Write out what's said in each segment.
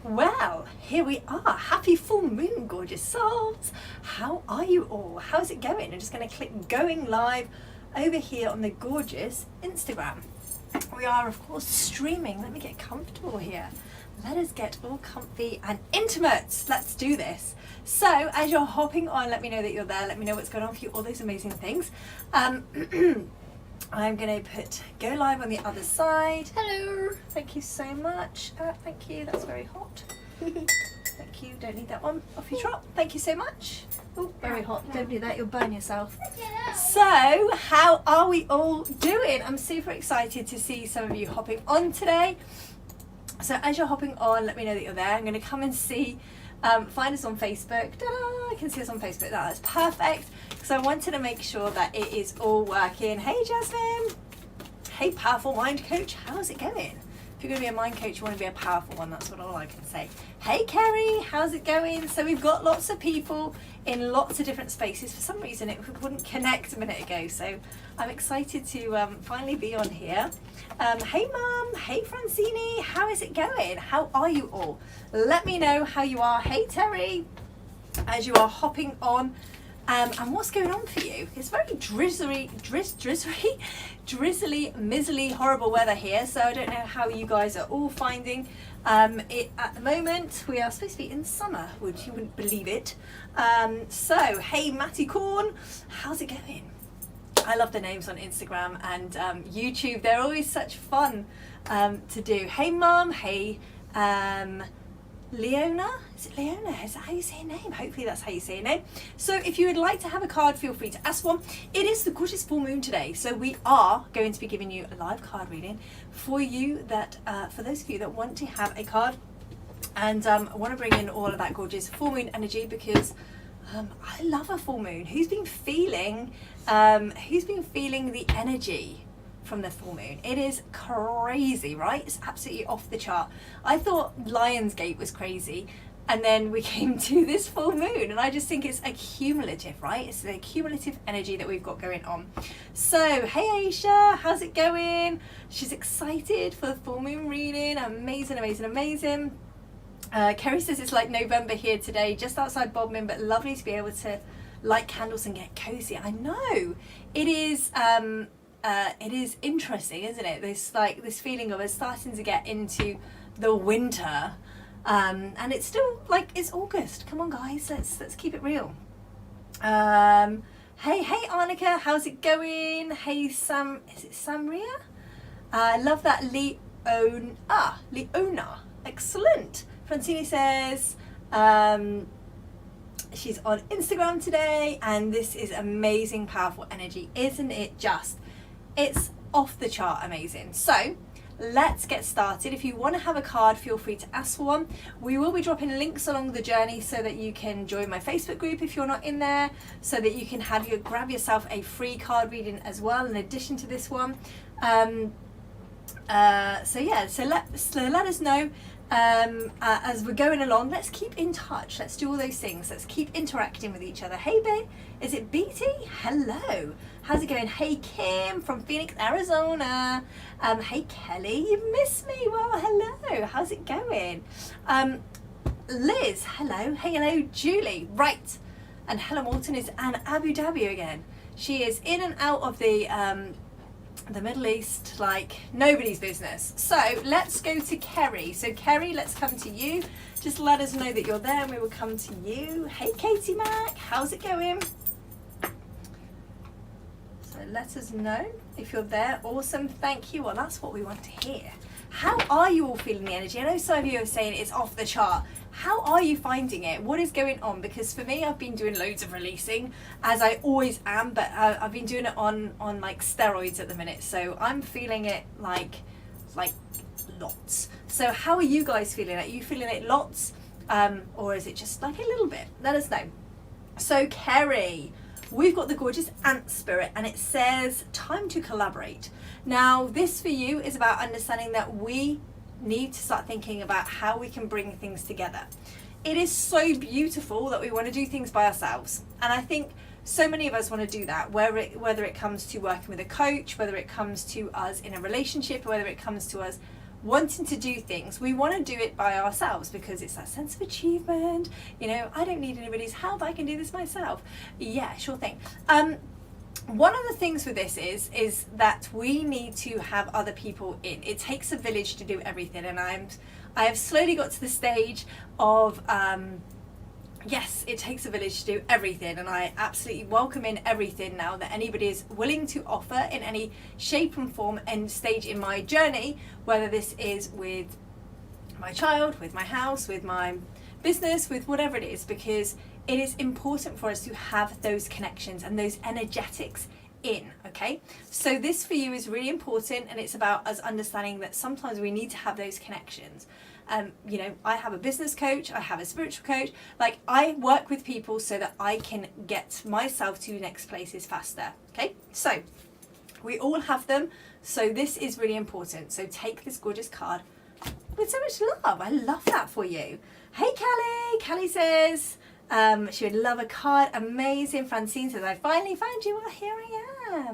Well, here we are. Happy full moon, gorgeous souls. How are you all? How's it going? I'm just going to click going live over here on the gorgeous Instagram. We are, of course, streaming. Let me get comfortable here. Let us get all comfy and intimate. Let's do this. So, as you're hopping on, let me know that you're there. Let me know what's going on for you, all those amazing things. I'm going to put go live on the other side. Hello. Thank you so much. Thank you. That's very hot. Thank you. Don't need that one. Off you trot. Thank you so much. Oh, very hot. Don't do that. You'll burn yourself. So, how are we all doing? I'm super excited to see some of you hopping on today. So, as you're hopping on, let me know that you're there. I'm going to come and see. Find us on Facebook. Ta-da! I can see us on Facebook. That's perfect. So I wanted to make sure that it is all working. Hey Jasmine. Hey Powerful Mind Coach. How's it going? If you're going to be a mind coach, you want to be a powerful one. That's all I can say. Hey Kerry. How's it going? So we've got lots of people in lots of different spaces. For some reason it wouldn't connect a minute ago. So I'm excited to finally be on here. Hey Mum. Hey Francini. How is it going? How are you all? Let me know how you are. Hey Terry. As you are hopping on. And what's going on for you? It's very drizzly, miserly, horrible weather here. So I don't know how you guys are all finding it at the moment. We are supposed to be in summer, which you wouldn't believe it. So, hey Matty Corn, how's it going? I love the names on Instagram and YouTube. They're always such fun to do. Hey Mum, hey Leona, is it Leona? Is that how you say your name? Hopefully that's how you say your name. So if you would like to have a card, feel free to ask one. It is the gorgeous full moon today, so we are going to be giving you a live card reading for you that, for those of you that want to have a card and want to bring in all of that gorgeous full moon energy because I love a full moon. Who's been feeling the energy from the full moon? It is crazy, right? It's absolutely off the chart. I thought Lionsgate was crazy and then we came to this full moon and I just think it's a cumulative, right? It's the cumulative energy that we've got going on. So, hey Aisha, how's it going? She's excited for the full moon reading. Amazing, amazing, amazing. Kerry says it's like November here today, just outside Bodmin, but lovely to be able to light candles and get cozy. I know. It is interesting, isn't it? This feeling of us starting to get into the winter, and it's still like it's August. Come on, guys, let's keep it real. Hey Arnica, how's it going? Hey Sam, is it Samria? I love that Leona, excellent. Francini says she's on Instagram today, and this is amazing, powerful energy, isn't it? Just. It's off the chart amazing. So let's get started. If you want to have a card, feel free to ask for one. We will be dropping links along the journey so that you can join my Facebook group if you're not in there, so that you can grab yourself a free card reading as well in addition to this one. So let us know as we're going along. Let's keep in touch. Let's do all those things. Let's keep interacting with each other. Hey babe, is it BT? Hello, how's it going? Hey Kim from Phoenix, Arizona. Hey Kelly, you missed me. Well, hello, how's it going? Liz, hello. Hey, hello Julie. Right, and Helen Walton is in Abu Dhabi again. She is in and out of the Middle East like nobody's business. So let's go to Kerry. So Kerry, let's come to you. Just let us know that you're there and we will come to you. Hey Katie Mac, how's it going? So let us know if you're there. Awesome, thank you. Well, that's what we want to hear. How are you all feeling the energy? I know some of you are saying it's off the chart. How are you finding it? What is going on? Because for me, I've been doing loads of releasing, as I always am, but I've been doing it on like steroids at the minute. So I'm feeling it like lots. So how are you guys feeling it? Are you feeling it lots? Or is it just like a little bit? Let us know. So Kerry, we've got the gorgeous ant spirit and it says time to collaborate. Now this for you is about understanding that we need to start thinking about how we can bring things together. It is so beautiful that we want to do things by ourselves, and I think so many of us want to do that, whether it comes to working with a coach, whether it comes to us in a relationship, whether it comes to us wanting to do things, we want to do it by ourselves because it's that sense of achievement. You know, I don't need anybody's help, I can do this myself. Yeah, sure thing. One of the things with this is that we need to have other people in. It takes a village to do everything, and I have slowly got to the stage of yes, it takes a village to do everything, and I absolutely welcome in everything now that anybody is willing to offer in any shape and form and stage in my journey, whether this is with my child, with my house, with my business, with whatever it is, because it is important for us to have those connections and those energetics in, okay? So this for you is really important, and it's about us understanding that sometimes we need to have those connections. You know, I have a business coach, I have a spiritual coach, like I work with people so that I can get myself to next places faster, okay? So we all have them, so this is really important. So take this gorgeous card with so much love. I love that for you. Hey Callie, Callie says she would love a card. Amazing. Francine says, I finally found you. Well, here I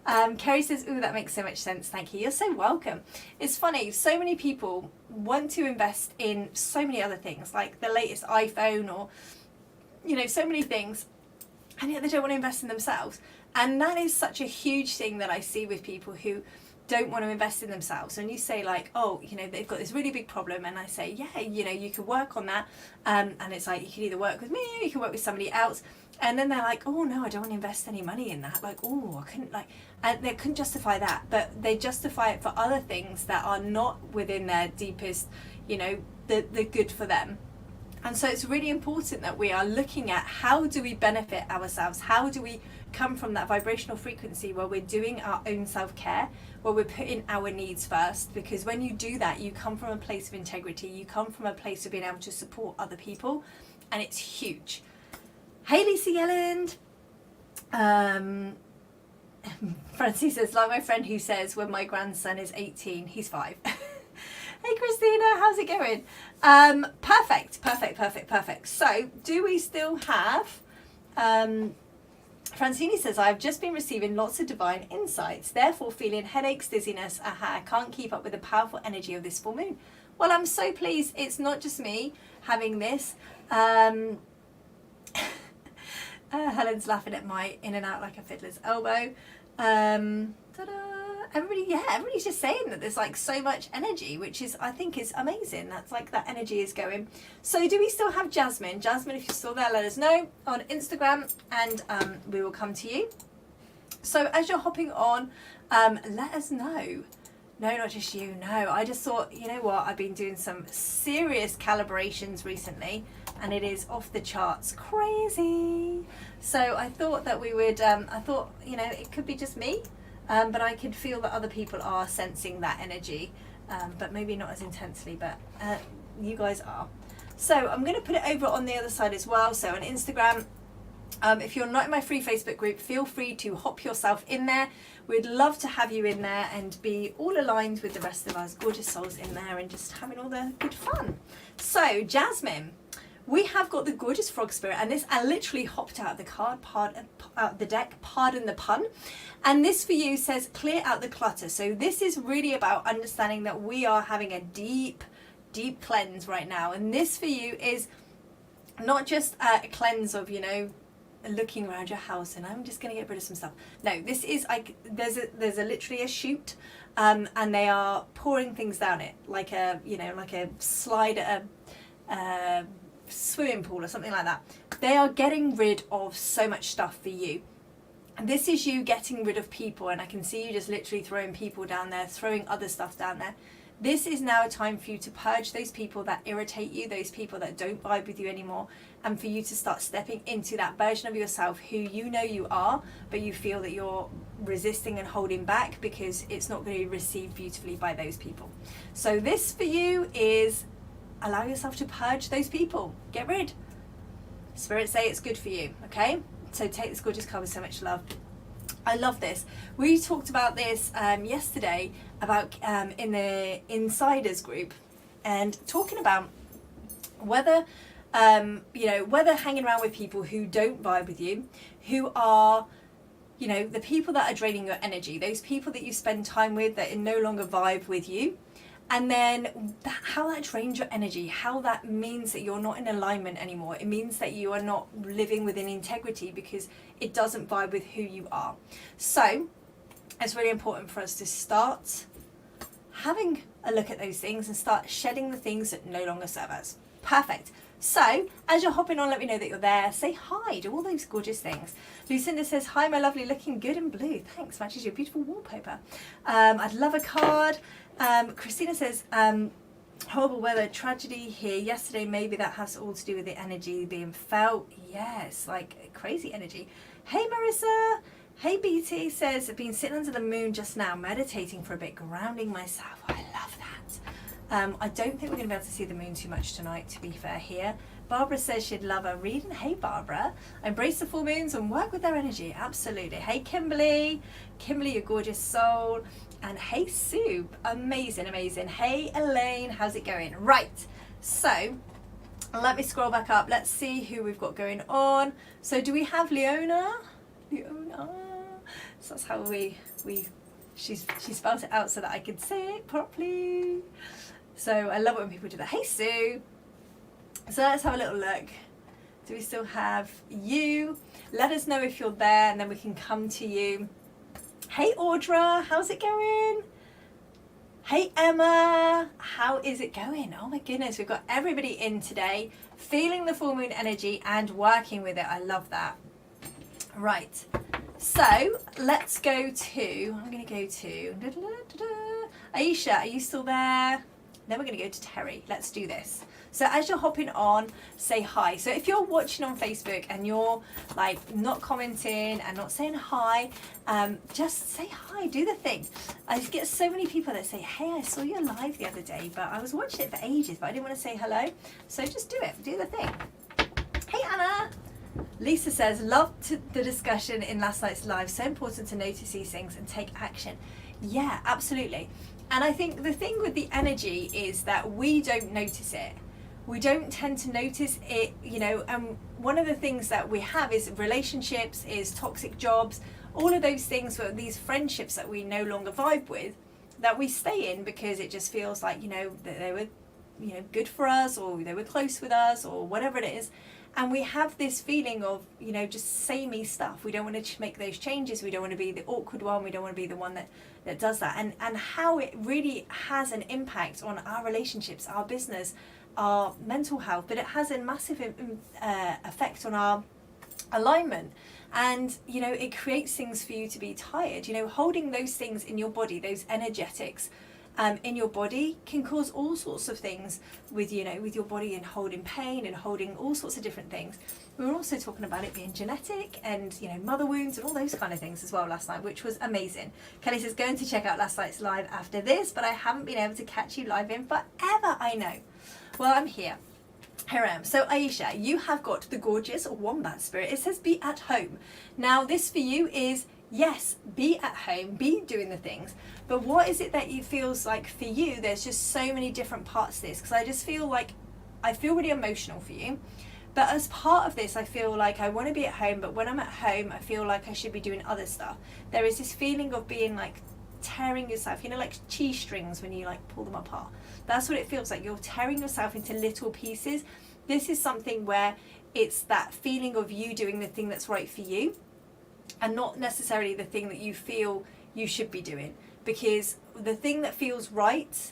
am. Kerry says, ooh, that makes so much sense. Thank you. You're so welcome. It's funny. So many people want to invest in so many other things, like the latest iPhone or, you know, so many things, and yet they don't want to invest in themselves. And that is such a huge thing that I see with people who don't want to invest in themselves. And you say like, oh, you know, they've got this really big problem, and I say, yeah, you know, you could work on that, and it's like, you can either work with me or you can work with somebody else. And then they're like, oh no, I don't want to invest any money in that, like, oh, I couldn't, like, and they couldn't justify that, but they justify it for other things that are not within their deepest, you know, the good for them. And so it's really important that we are looking at how do we benefit ourselves, how do we come from that vibrational frequency where we're doing our own self-care, where we're putting our needs first, because when you do that, you come from a place of integrity, you come from a place of being able to support other people, and it's huge. Hey Lisa Yelland. Francie says, like my friend who says when my grandson is 18, he's 5. Hey Christina, how's it going? Perfect. So, do we still have, Francini says, I've just been receiving lots of divine insights, therefore feeling headaches, dizziness, I can't keep up with the powerful energy of this full moon. Well, I'm so pleased it's not just me having this. Helen's laughing at my in and out like a fiddler's elbow. Everybody's just saying that there's like so much energy, which is, I think, is amazing. That's like that energy is going. So do we still have Jasmine? Jasmine, if you're still there, let us know on Instagram, and we will come to you. So as you're hopping on, let us know. No, not just you. No, I just thought, you know what? I've been doing some serious calibrations recently, and it is off the charts crazy. So I thought that we would, you know, it could be just me. But I could feel that other people are sensing that energy, but maybe not as intensely, but you guys are. So I'm going to put it over on the other side as well. So on Instagram, if you're not in my free Facebook group, feel free to hop yourself in there. We'd love to have you in there and be all aligned with the rest of us gorgeous souls in there and just having all the good fun. So Jasmine, we have got the gorgeous frog spirit, and this I literally hopped out of the card, the deck, pardon the pun. And this for you says clear out the clutter. So this is really about understanding that we are having a deep cleanse right now. And this for you is not just a cleanse of, you know, looking around your house and I'm just going to get rid of some stuff. No, this is like there's a literally a chute, and they are pouring things down it like a, you know, like a slide at a swimming pool or something like that. They are getting rid of so much stuff for you. And this is you getting rid of people, and I can see you just literally throwing people down there, throwing other stuff down there. This is now a time for you to purge those people that irritate you, those people that don't vibe with you anymore, and for you to start stepping into that version of yourself who you know you are, but you feel that you're resisting and holding back because it's not going to be received beautifully by those people. So this for you is allow yourself to purge those people. Get rid. Spirits say it's good for you, okay? So take this gorgeous card with so much love. I love this. We talked about this yesterday about in the insiders group, and talking about whether you know, whether hanging around with people who don't vibe with you, who are, you know, the people that are draining your energy, those people that you spend time with that no longer vibe with you, And then how that drains your energy, how that means that you're not in alignment anymore. It means that you are not living within integrity because it doesn't vibe with who you are. So it's really important for us to start having a look at those things and start shedding the things that no longer serve us. Perfect. So as you're hopping on, let me know that you're there. Say hi, do all those gorgeous things. Lucinda says, hi, my lovely, looking good in blue. Thanks, matches your beautiful wallpaper. I'd love a card. Christina says, horrible weather, tragedy here yesterday. Maybe that has all to do with the energy being felt. Yes, like crazy energy. Hey, Marissa. Hey, BT says, I've been sitting under the moon just now, meditating for a bit, grounding myself. I love that. I don't think we're going to be able to see the moon too much tonight, to be fair here. Barbara says she'd love a reading. Hey, Barbara. Embrace the full moons and work with their energy. Absolutely. Hey, Kimberly. Kimberly, your gorgeous soul. And hey, Sue. Amazing, amazing. Hey, Elaine. How's it going? Right. So let me scroll back up. Let's see who we've got going on. So do we have Leona? Leona. So that's how she spelled it out so that I could say it properly. So I love it when people do that. Hey, Sue. So let's have a little look. Do we still have you? Let us know if you're there and then we can come to you. Hey, Audra, how's it going? Hey, Emma, how is it going? Oh my goodness, we've got everybody in today, feeling the full moon energy and working with it. I love that. Right, so let's go to, I'm going to go to, Aisha, are you still there? Then we're going to go to Terry. Let's do this. So as you're hopping on, say hi. So if you're watching on Facebook and you're like not commenting and not saying hi, just say hi, do the thing. I get so many people that say, hey, I saw you live the other day, but I was watching it for ages, but I didn't want to say hello. So just do it, do the thing. Hey, Anna. Lisa says, loved the discussion in last night's live. So important to notice these things and take action. Yeah, absolutely. And I think the thing with the energy is that we don't notice it. We don't tend to notice it, you know, and one of the things that we have is relationships, is toxic jobs, all of those things, were these friendships that we no longer vibe with, that we stay in because it just feels like, you know, that they were, you know, good for us, or they were close with us, or whatever it is. And we have this feeling of, you know, just samey stuff. We don't want to make those changes. We don't want to be the awkward one. We don't want to be the one that does that. And how it really has an impact on our relationships, our business, our mental health, but it has a massive effect on our alignment. And, you know, it creates things for you to be tired. You know, holding those things in your body, those energetics, in your body can cause all sorts of things with, you know, with your body, and holding pain and holding all sorts of different things. We were also talking about it being genetic and, you know, mother wounds and all those kind of things as well last night, which was amazing. Kelly says, going to check out last night's live after this, but I haven't been able to catch you live in forever, I know. Well, I'm here. Here I am. So Aisha, you have got the gorgeous wombat spirit. It says be at home. Now this for you is, yes, be at home, be doing the things. But what is it that you feels like for you? There's just so many different parts to this, because I just feel like, I feel really emotional for you. But as part of this, I feel like I want to be at home, but when I'm at home, I feel like I should be doing other stuff. There is this feeling of being like tearing yourself, you know, like cheese strings when you like pull them apart. That's what it feels like. You're tearing yourself into little pieces. This is something where it's that feeling of you doing the thing that's right for you, and not necessarily the thing that you feel you should be doing, because the thing that feels right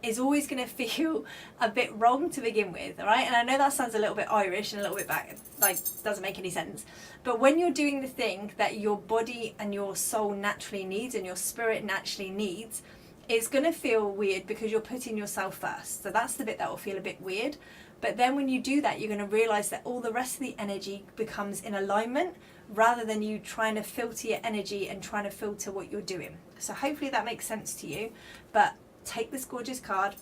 is always going to feel a bit wrong to begin with, all right? And I know that sounds a little bit Irish and a little bit back, like doesn't make any sense, but when you're doing the thing that your body and your soul naturally needs and your spirit naturally needs, it's going to feel weird because you're putting yourself first. So that's the bit that will feel a bit weird. But then when you do that, you're going to realize that all the rest of the energy becomes in alignment, rather than you trying to filter your energy and trying to filter what you're doing. So hopefully that makes sense to you. But take this gorgeous card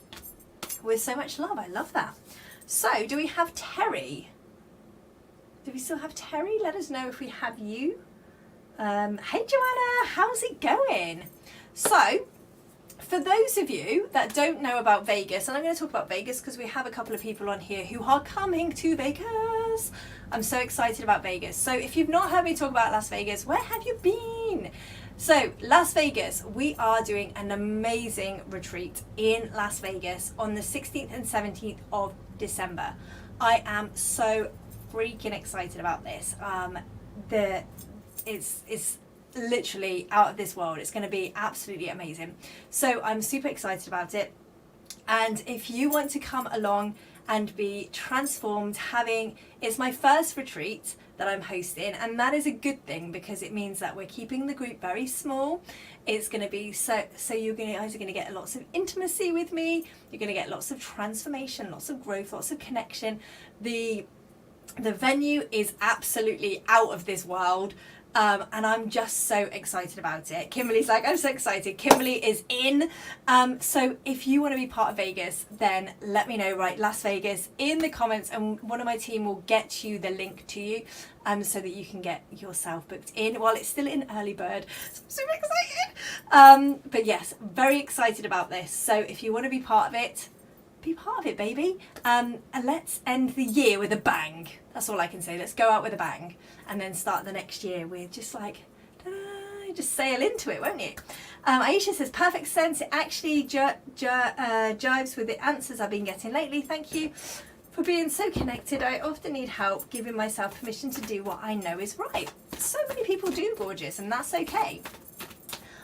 with so much love. I love that. So do we have Terry? Do we still have Terry? Let us know if we have you. Hey Joanna, how's it going? So for those of you that don't know about Vegas, and I'm going to talk about Vegas because we have a couple of people on here who are coming to Vegas. I'm so excited about Vegas. So if you've not heard me talk about Las Vegas, where have you been? Halloween. So Las Vegas, we are doing an amazing retreat in Las Vegas on the 16th and 17th of December. I am so freaking excited about this. It's literally out of this world. It's going to be absolutely amazing. So I'm super excited about it. And if you want to come along and be transformed, it's my first retreat that I'm hosting, and that is a good thing because it means that we're keeping the group very small. It's going to be so you guys are going to get lots of intimacy with me. You're going to get lots of transformation, lots of growth, lots of connection. The venue is absolutely out of this world. And I'm just so excited about it. Kimberly's like, I'm so excited. Kimberly is in. So if you want to be part of Vegas, then let me know, write Las Vegas in the comments and one of my team will get you the link to you so that you can get yourself booked in while it's still in early bird. So I'm super excited. But yes, very excited about this. So if you want to be part of it, be part of it, baby. And let's end the year with a bang. That's all I can say. Let's go out with a bang and then start the next year with just like, ta-da, just sail into it, won't you? Aisha says, perfect sense. It actually jives with the answers I've been getting lately. Thank you for being so connected. I often need help giving myself permission to do what I know is right. So many people do, gorgeous, and that's okay.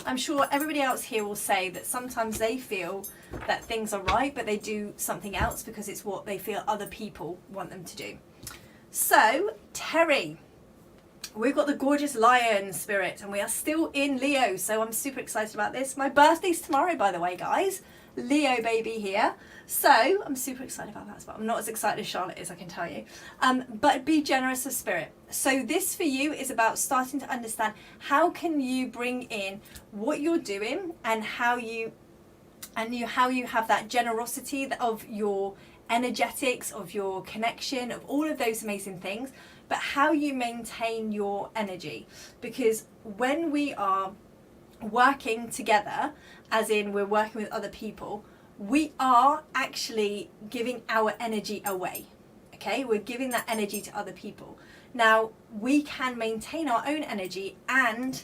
I'm sure everybody else here will say that sometimes they feel that things are right, but they do something else because it's what they feel other people want them to do. So, Terry, we've got the gorgeous lion spirit and we are still in Leo, so I'm super excited about this. My birthday's tomorrow, by the way, guys. Leo baby here. So, I'm super excited about that as well. I'm not as excited as Charlotte is, I can tell you. But be generous of spirit. So this for you is about starting to understand how can you bring in what you're doing and how you have that generosity of your energetics, of your connection, of all of those amazing things, but how you maintain your energy. Because when we are working together, as in we're working with other people, we are actually giving our energy away. Okay, we're giving that energy to other people. Now, we can maintain our own energy and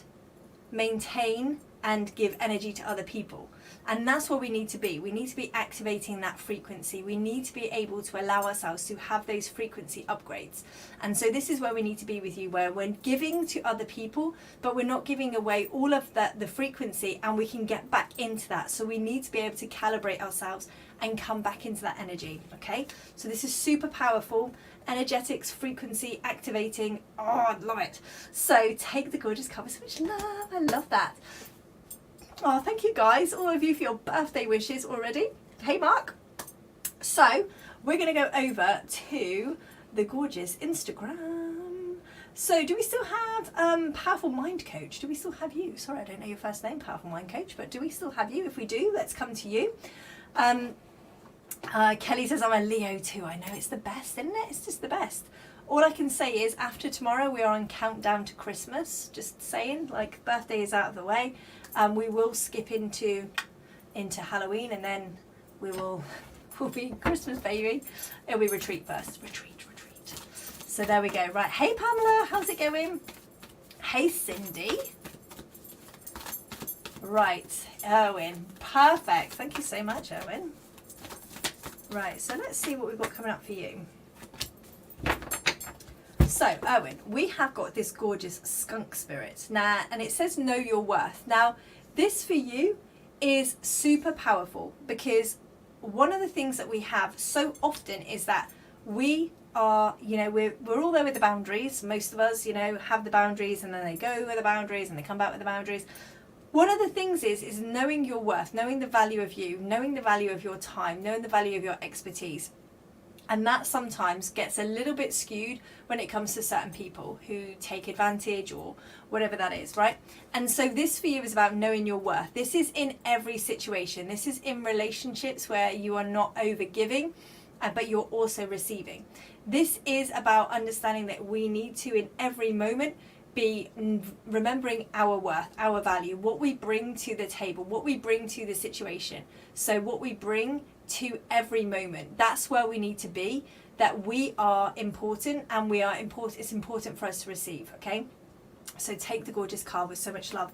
maintain and give energy to other people. And that's where we need to be. We need to be activating that frequency. We need to be able to allow ourselves to have those frequency upgrades. And so this is where we need to be with you, where we're giving to other people, but we're not giving away all of the frequency, and we can get back into that. So we need to be able to calibrate ourselves and come back into that energy. Okay, so this is super powerful. Energetics, frequency, activating. Oh, I love it. So take the gorgeous cover. So much love. I love that. Oh, thank you guys, all of you, for your birthday wishes already. Hey, Mark. So we're going to go over to the gorgeous Instagram. So do we still have Powerful Mind Coach? Do we still have you? Sorry, I don't know your first name, Powerful Mind Coach, but do we still have you? If we do, let's come to you. Kelly says, I'm a Leo too. I know, it's the best, isn't it? It's just the best. All I can say is after tomorrow, we are on countdown to Christmas. Just saying, like, birthday is out of the way. We will skip into Halloween, and then we'll be Christmas, baby. It'll be retreat first. Retreat. So there we go. Right. Hey, Pamela. How's it going? Hey, Cindy. Right. Erwin. Perfect. Thank you so much, Erwin. Right. So let's see what we've got coming up for you. So, Erwin, we have got this gorgeous skunk spirit now, and it says know your worth. Now, this for you is super powerful because one of the things that we have so often is that we are, we're all there with the boundaries. Most of us, have the boundaries, and then they go with the boundaries and they come back with the boundaries. One of the things is knowing your worth, knowing the value of you, knowing the value of your time, knowing the value of your expertise. And that sometimes gets a little bit skewed when it comes to certain people who take advantage or whatever that is, right? And so this for you is about knowing your worth. This is in every situation. This is in relationships where you are not over giving, but you're also receiving. This is about understanding that we need to, in every moment, be remembering our worth, our value, what we bring to the table, what we bring to the situation. So what we bring to every moment, that's where we need to be, that we are important and we are important. It's important for us to receive. Okay, So take the gorgeous card with so much love.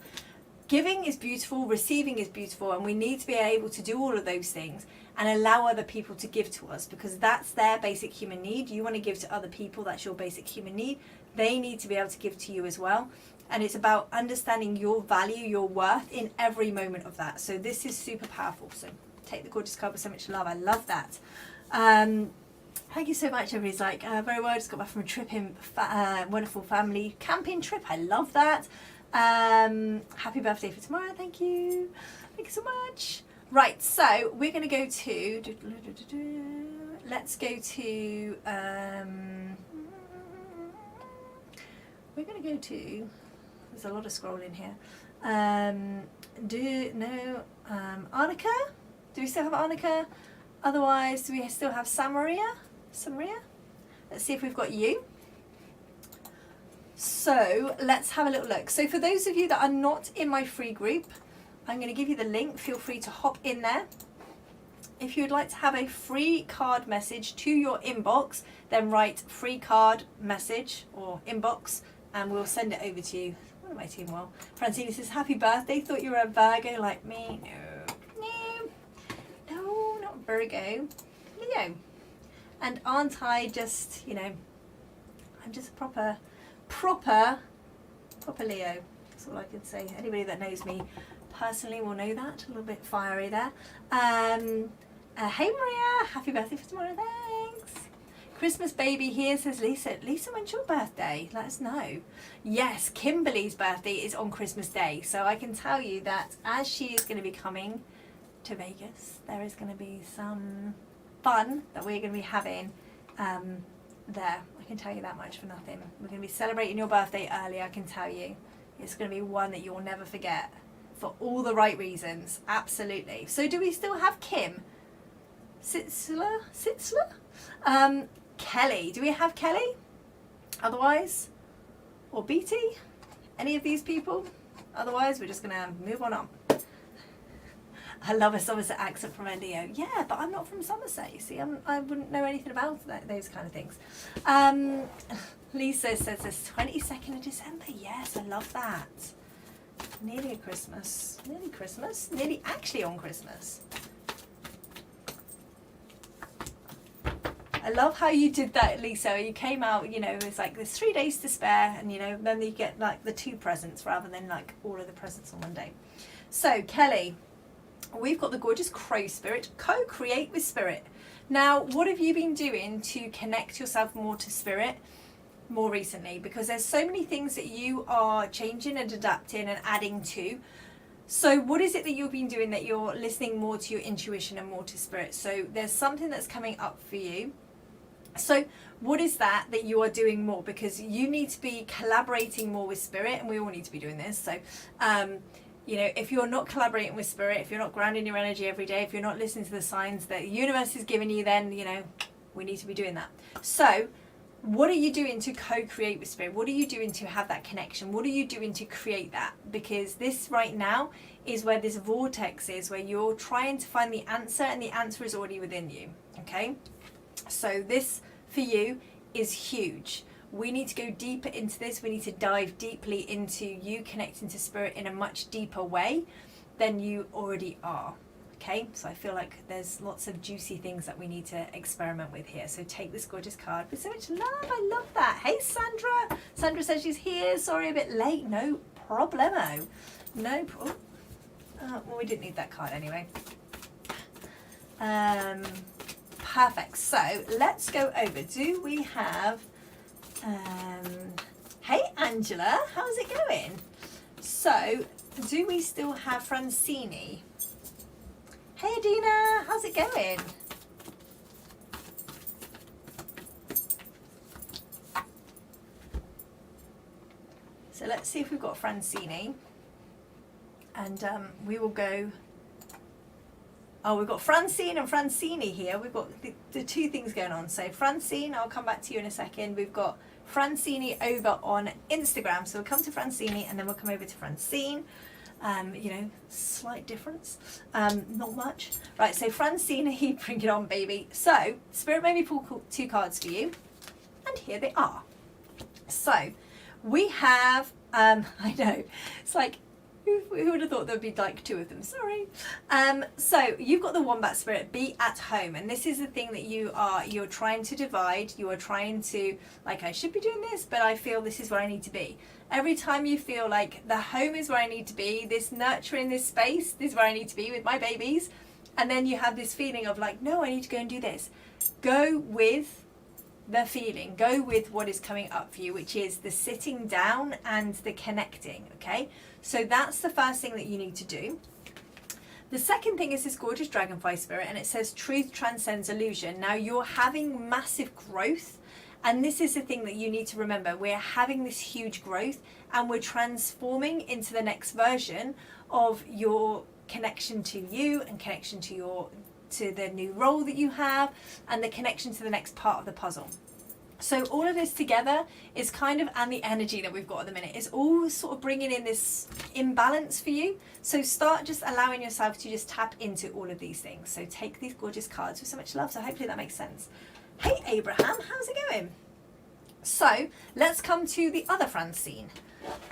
Giving is beautiful, receiving is beautiful, and we need to be able to do all of those things and allow other people to give to us, because that's their basic human need. You want to give to other people, that's your basic human need. They need to be able to give to you as well. And it's about understanding your value, your worth in every moment of that. So this is super powerful. So take the gorgeous card with so much love. I love that. Thank you so much. Everybody's like, very well, just got back from a trip in wonderful family camping trip. I love that. Happy birthday for tomorrow. Thank you. Thank you so much. Right, so we're going to go to, let's go to, we're going to go to, there's a lot of scrolling here. Annika? Do we still have Annika? Otherwise, do we still have Samaria? Let's see if we've got you. So let's have a little look. So for those of you that are not in my free group, I'm going to give you the link. Feel free to hop in there. If you would like to have a free card message to your inbox, then write free card message or inbox and we'll send it over to you. What am I doing well? Francine says, happy birthday. Thought you were a Virgo like me. No, not Virgo. Leo. And aren't I just, you know, I'm just a proper Leo. That's all I can say. Anybody that knows me personally will know that. A little bit fiery there. Hey Maria, happy birthday for tomorrow. Thanks. Christmas baby here, says Lisa. Lisa, when's your birthday? Let us know. Yes, Kimberly's birthday is on Christmas Day. So I can tell you that as she is going to be coming to Vegas, there is going to be some fun that we're going to be having there. I can tell you that much for nothing. We're going to be celebrating your birthday early, I can tell you. It's going to be one that you'll never forget for all the right reasons. Absolutely. So do we still have Kim? Sitzler? Kelly. Do we have Kelly? Otherwise? Or BT? Any of these people? Otherwise, we're just going to move on up. I love a Somerset accent from Leo. Yeah, but I'm not from Somerset, you see. I wouldn't know anything about those kind of things. Lisa says it's 22nd of December. Yes, I love that. Nearly a Christmas. Nearly Christmas. Nearly actually on Christmas. I love how you did that, Lisa. You came out, you know, it's like there's 3 days to spare and, you know, then you get like the 2 presents rather than like all of the presents on one day. So, Kelly, we've got the gorgeous Crow Spirit, co-create with Spirit. Now, what have you been doing to connect yourself more to Spirit more recently? Because there's so many things that you are changing and adapting and adding to. So what is it that you've been doing that you're listening more to your intuition and more to Spirit? So there's something that's coming up for you. So what is that you are doing more? Because you need to be collaborating more with Spirit, and we all need to be doing this. So, you know, if you're not collaborating with Spirit, if you're not grounding your energy every day, if you're not listening to the signs that the universe is giving you, then, you know, we need to be doing that. So what are you doing to co-create with Spirit? What are you doing to have that connection? What are you doing to create that? Because this right now is where this vortex is, where you're trying to find the answer, and the answer is already within you. Okay? So this for you is huge. We need to go deeper into this. We need to dive deeply into you connecting to Spirit in a much deeper way than you already are. Okay, so I feel like there's lots of juicy things that we need to experiment with here. So take this gorgeous card with so much love. I love that. Hey, Sandra. Sandra says she's here. Sorry, a bit late. No problemo. Well, we didn't need that card anyway. Perfect. So let's go over. Do we have... hey, Angela. How's it going? So do we still have Francini? Hey Adina, how's it going? So let's see if we've got Francini. And we will go... Oh, we've got Francine and Francini here. We've got the 2 things going on. So Francine, I'll come back to you in a second. We've got Francini over on Instagram. So we'll come to Francini and then we'll come over to Francine. You know, slight difference, not much. Right, so Francine, bring it on, baby. So, Spirit made me pull 2 cards for you, and here they are. So, we have I know. It's like, who would have thought there would be like 2 of them? Sorry. So you've got the wombat spirit, be at home, and this is the thing that you're trying to divide. You are trying to, like, I should be doing this, but I feel this is where I need to be. Every time you feel like the home is where I need to be, this nurturing, this space, this is where I need to be with my babies, and then you have this feeling of like, no, I need to go and do this. Go with the feeling, go with what is coming up for you, which is the sitting down and the connecting. Okay, so that's the first thing that you need to do. The second thing is this gorgeous dragonfly spirit, and it says truth transcends illusion. Now you're having massive growth, and this is the thing that you need to remember. We're having this huge growth, and we're transforming into the next version of your connection to you, and connection to the new role that you have, and the connection to the next part of the puzzle. So all of this together is kind of, and the energy that we've got at the minute is all sort of bringing in this imbalance for you. So start just allowing yourself to just tap into all of these things. So take these gorgeous cards with so much love. So hopefully that makes sense. Hey Abraham, how's it going? So let's come to the other Francine.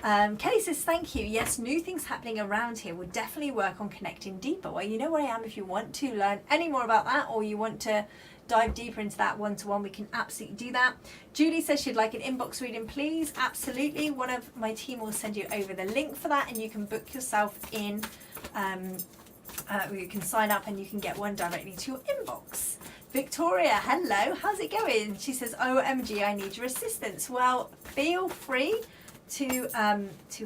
Kelly says, thank you. Yes, new things happening around here. Will definitely work on connecting deeper. Well, you know where I am if you want to learn any more about that, or you want to dive deeper into that one-to-one, we can absolutely do that. Julie says she'd like an inbox reading, please. Absolutely. One of my team will send you over the link for that, and you can book yourself in. You can sign up and you can get one directly to your inbox. Victoria, hello, how's it going? She says, OMG, I need your assistance. Well, feel free to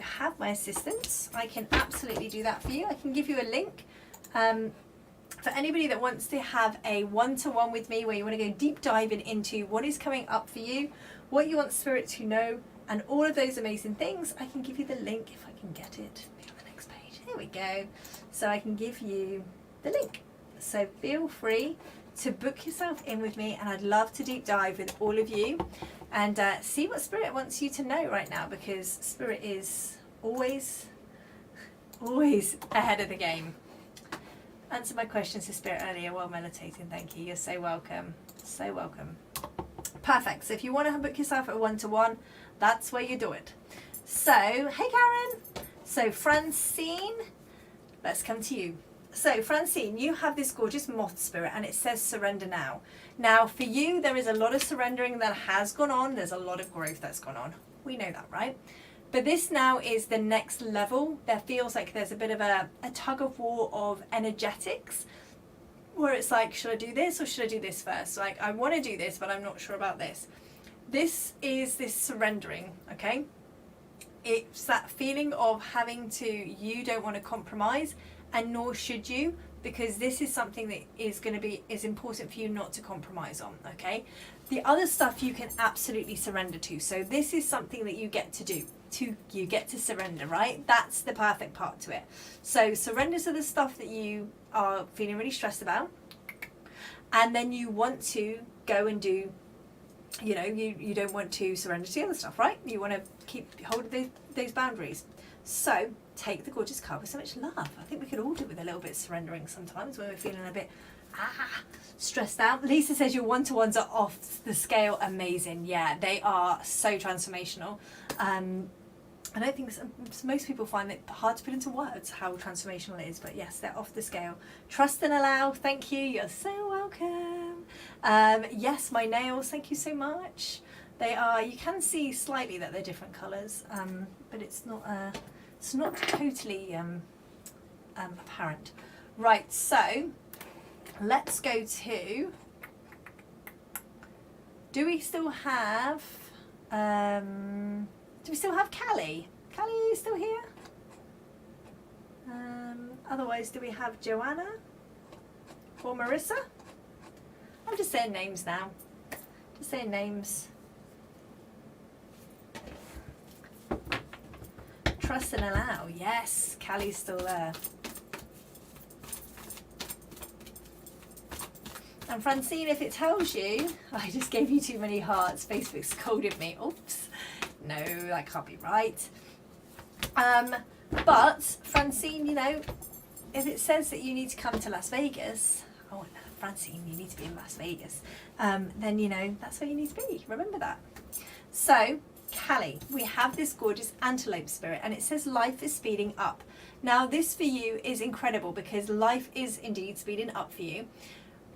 have my assistance. I can absolutely do that for you. I can give you a link. For anybody that wants to have a one-to-one with me, where you want to go deep diving into what is coming up for you, what you want Spirit to know, and all of those amazing things, I can give you the link if I can get it. Be on the next page. Here we go. So I can give you the link. So feel free to book yourself in with me, and I'd love to deep dive with all of you and see what Spirit wants you to know right now, because Spirit is always ahead of the game. Answer my questions to Spirit earlier while meditating. Thank you. You're so welcome. So welcome. Perfect. So if you want to book yourself at a one-to-one, that's where you do it. So, hey Karen. So Francine, let's come to you. So Francine, you have this gorgeous moth spirit, and it says surrender now. Now for you, there is a lot of surrendering that has gone on. There's a lot of growth that's gone on. We know that, right? But this now is the next level. There feels like there's a bit of a tug of war of energetics, where it's like, should I do this or should I do this first? Like, I want to do this, but I'm not sure about this. This is this surrendering, okay? It's that feeling of having to, you don't want to compromise, and nor should you, because this is something that is important for you not to compromise on, okay? The other stuff you can absolutely surrender to. So this is something that you get to do. You get to surrender, right? That's the perfect part to it. So surrender to the stuff that you are feeling really stressed about, and then you want to go and do, you know, you don't want to surrender to the other stuff, right? You want to keep hold of those boundaries. So take the gorgeous card with so much love. I think we could all do with a little bit of surrendering sometimes when we're feeling a bit stressed out. Lisa says your one-to-ones are off the scale. Amazing. Yeah, they are so transformational. I don't think most people find it hard to put into words how transformational it is, but yes, they're off the scale. Trust and allow. Thank you. You're so welcome. Yes, my nails. Thank you so much. They are. You can see slightly that they're different colours, but it's not totally apparent. Right. So let's go to. Do we still have? Do we still have Callie? Callie, are you still here? Otherwise, do we have Joanna or Marissa? I'm just saying names now. Just saying names. Trust and allow. Yes, Callie's still there. And Francine, if it tells you, I just gave you too many hearts. Facebook scolded me. Oops. No, that can't be right. But Francine, you know, if it says that you need to come to Las Vegas, oh, Francine, you need to be in Las Vegas, then, you know, that's where you need to be. Remember that. So Callie, we have this gorgeous antelope spirit and it says life is speeding up. Now this for you is incredible because life is indeed speeding up for you.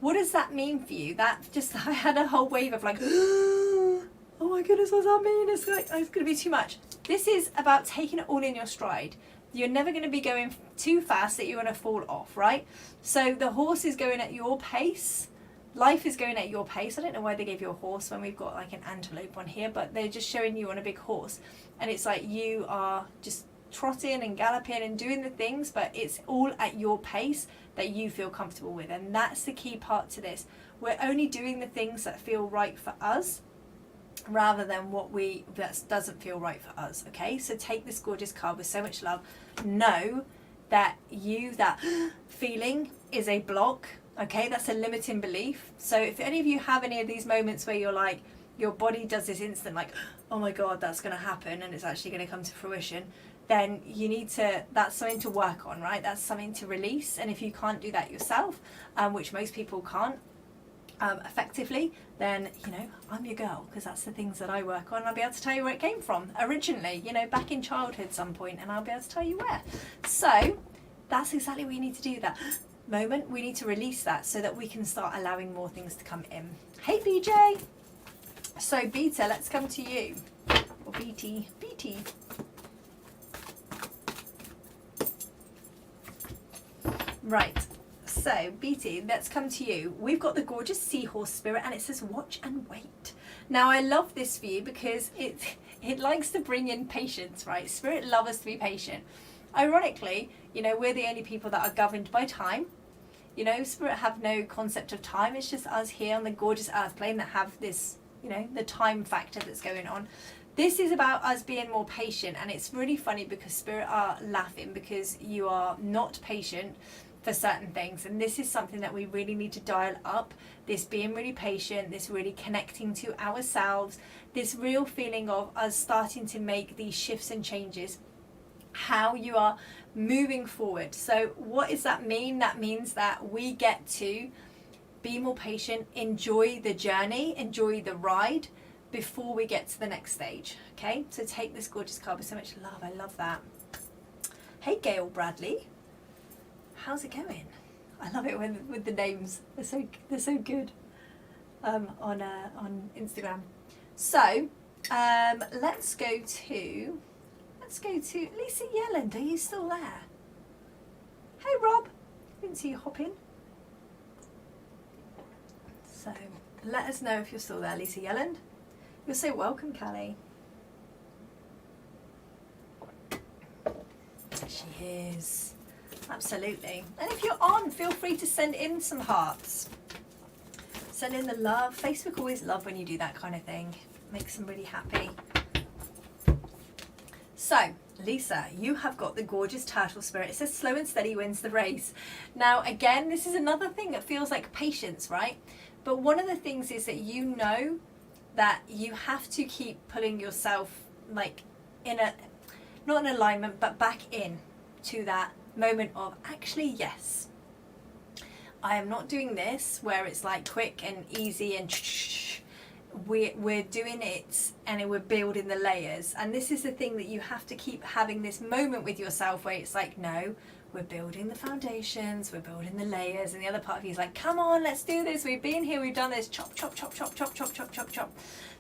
What does that mean for you? That just, I had a whole wave of like, oh my goodness, what's that mean? It's like, it's going to be too much. This is about taking it all in your stride. You're never going to be going too fast that you're going to fall off, right? So the horse is going at your pace. Life is going at your pace. I don't know why they gave you a horse when we've got like an antelope on here, but they're just showing you on a big horse. And it's like you are just trotting and galloping and doing the things, but it's all at your pace that you feel comfortable with. And that's the key part to this. We're only doing the things that feel right for us rather than that doesn't feel right for us. Okay, so take this gorgeous card with so much love. Know that that feeling is a block. Okay, that's a limiting belief. So if any of you have any of these moments where you're like, your body does this instant like, oh my god, that's going to happen and it's actually going to come to fruition, then you need to, that's something to work on, right? That's something to release. And if you can't do that yourself, which most people can't effectively, then, you know, I'm your girl, because that's the things that I work on. I'll be able to tell you where it came from originally, you know, back in childhood some point, and I'll be able to tell you where. So that's exactly what you need to do. That moment, we need to release that so that we can start allowing more things to come in. Hey BJ. So Beta, let's come to you. Or BT. Right, so BT, let's come to you. We've got the gorgeous seahorse spirit and it says watch and wait. Now I love this for you because it likes to bring in patience, right? Spirit love us to be patient. Ironically, you know, we're the only people that are governed by time. You know, Spirit have no concept of time. It's just us here on the gorgeous earth plane that have this, you know, the time factor that's going on. This is about us being more patient, and it's really funny because Spirit are laughing because you are not patient for certain things, and this is something that we really need to dial up. This being really patient, this really connecting to ourselves, this real feeling of us starting to make these shifts and changes, how you are moving forward. So what does that mean? That means that we get to be more patient, enjoy the journey, enjoy the ride before we get to the next stage. Okay, so take this gorgeous card with so much love. I love that. Hey Gail Bradley, how's it going? I love it when with the names, they're so good on Instagram. So let's go to Lisa Yelland. Are you still there? Hey Rob, didn't see you hop in. So let us know if you're still there, Lisa Yelland. You're so welcome, Callie. She is. Absolutely. And if you're on, feel free to send in some hearts. Send in the love. Facebook always love when you do that kind of thing. Makes them really happy. So, Lisa, you have got the gorgeous turtle spirit. It says slow and steady wins the race. Now, again, this is another thing that feels like patience, right? But one of the things is that you know that you have to keep pulling yourself like in a, not in alignment, but back in to that moment of actually, yes, I am not doing this where it's like quick and easy and we're doing it and we're building the layers. And this is the thing that you have to keep having this moment with yourself where it's like, no, we're building the foundations, we're building the layers, and the other part of you is like, come on, let's do this, we've been here, we've done this, chop, chop, chop, chop, chop, chop, chop, chop, chop.